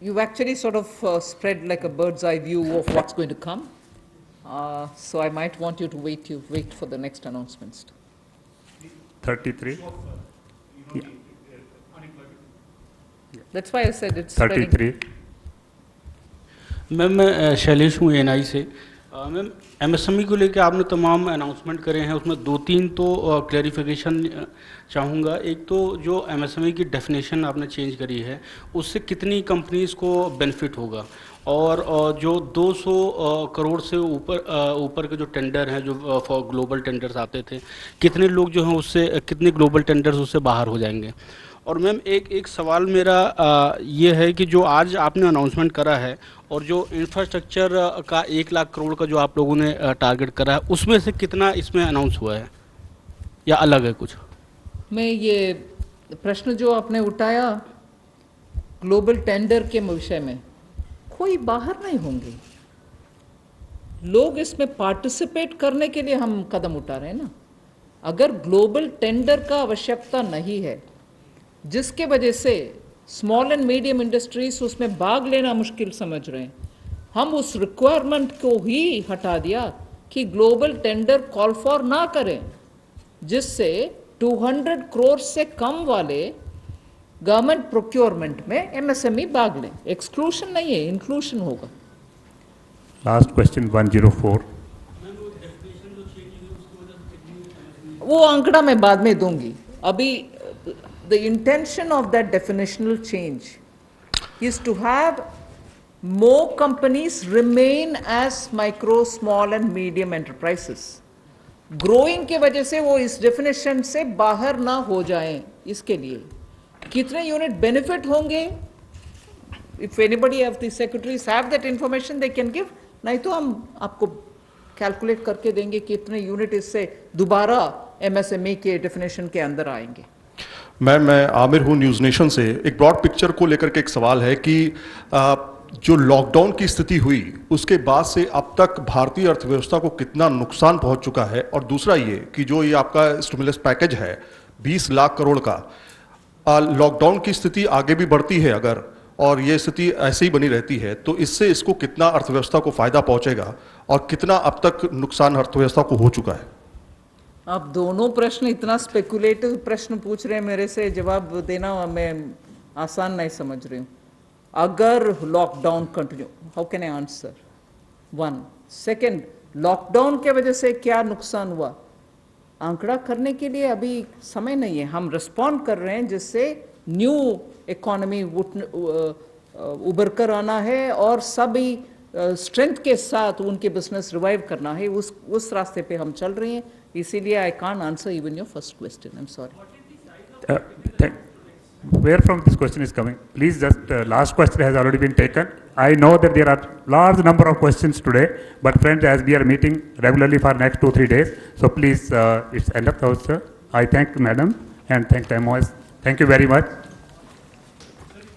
You've actually sort of spread like a bird's eye view of what's going to come. So I might want you to wait for the next announcements. 33. Yeah. That's why I said it's spreading. 33. Ma'am मैं शैलेश हूँ NI से। Ma'am MSME को लेकर आपने तमाम announcement करे हैं, उसमें 2-3 तो क्लैरिफिकेशन चाहूँगा। एक तो जो एमएसएमई की डेफिनेशन आपने चेंज करी है, उससे कितनी कंपनीज़ को बेनिफिट होगा, और जो 200 करोड़ से ऊपर के जो टेंडर हैं, जो फॉर ग्लोबल टेंडर्स आते थे, कितने लोग जो हैं उससे, कितने ग्लोबल टेंडर्स उससे बाहर हो जाएंगे। और मैम एक सवाल मेरा ये है कि जो आज आपने अनाउंसमेंट करा है और जो इंफ्रास्ट्रक्चर का 1 लाख करोड़ का जो आप लोगों ने टारगेट करा है, उसमें से कितना इसमें अनाउंस हुआ है या अलग है कुछ? मैं ये प्रश्न जो आपने उठाया ग्लोबल टेंडर के विषय में, कोई बाहर नहीं होंगे लोग, इसमें पार्टिसिपेट करने के लिए हम कदम उठा रहे हैं ना। अगर ग्लोबल टेंडर का आवश्यकता नहीं है, जिसके वजह से स्मॉल एंड मीडियम इंडस्ट्रीज उसमें भाग लेना मुश्किल समझ रहे हैं, हम उस रिक्वायरमेंट को ही हटा दिया कि ग्लोबल टेंडर कॉल फॉर ना करें, जिससे 200 करोड़ से कम वाले गवर्नमेंट प्रोक्योरमेंट में एमएसएमई भाग लें, एक्सक्लूशन नहीं है, इंक्लूशन होगा। Last question 104. वो आंकड़ा मैं बाद में दूंगी। अभी the intention of that definitional change is to have more companies remain as micro, small and medium enterprises. Growing के वजह से वो इस definition से बाहर ना हो जाएं, इसके लिए कितने यूनिट benefit होंगे? If anybody of the secretaries have that information, they can give. नहीं तो हम आपको कैलकुलेट करके देंगे कितने यूनिट इससे दोबारा MSME के definition के अंदर आएंगे। मैं आमिर हूँ न्यूज़ नेशन से। एक ब्रॉड पिक्चर को लेकर के एक सवाल है कि जो लॉकडाउन की स्थिति हुई उसके बाद से अब तक भारतीय अर्थव्यवस्था को कितना नुकसान पहुंच चुका है, और दूसरा ये कि जो ये आपका स्टिमुलस पैकेज है 20 लाख करोड़ का, लॉकडाउन की स्थिति आगे भी बढ़ती है अगर, और ये स्थिति ऐसे ही बनी रहती है, तो इससे इसको कितना अर्थव्यवस्था को फायदा पहुंचेगा और कितना अब तक नुकसान अर्थव्यवस्था को हो चुका है? आप दोनों प्रश्न इतना स्पेकुलेटिव प्रश्न पूछ रहे हैं, मेरे से जवाब देना मैं आसान नहीं समझ रही हूँ। अगर lockdown continue, how can I answer? One second, lockdown के वजह से क्या नुकसान हुआ आंकड़ा करने के लिए अभी समय नहीं है। हम रिस्पॉन्ड कर रहे हैं जिससे न्यू इकोनॉमी उभर कर आना है और सभी स्ट्रेंथ के साथ उनके बिजनेस रिवाइव करना है, उस रास्ते पे हम चल रहे हैं। इसीलिए I can't answer even your first question, I am sorry. Where from this question is coming? Please just last question has already been taken. I know that there are large number of questions today, but friends, as we are meeting regularly for next 2-3 days, so please it's end of the house, sir. I thank madam and thank MOS. Thank you very much.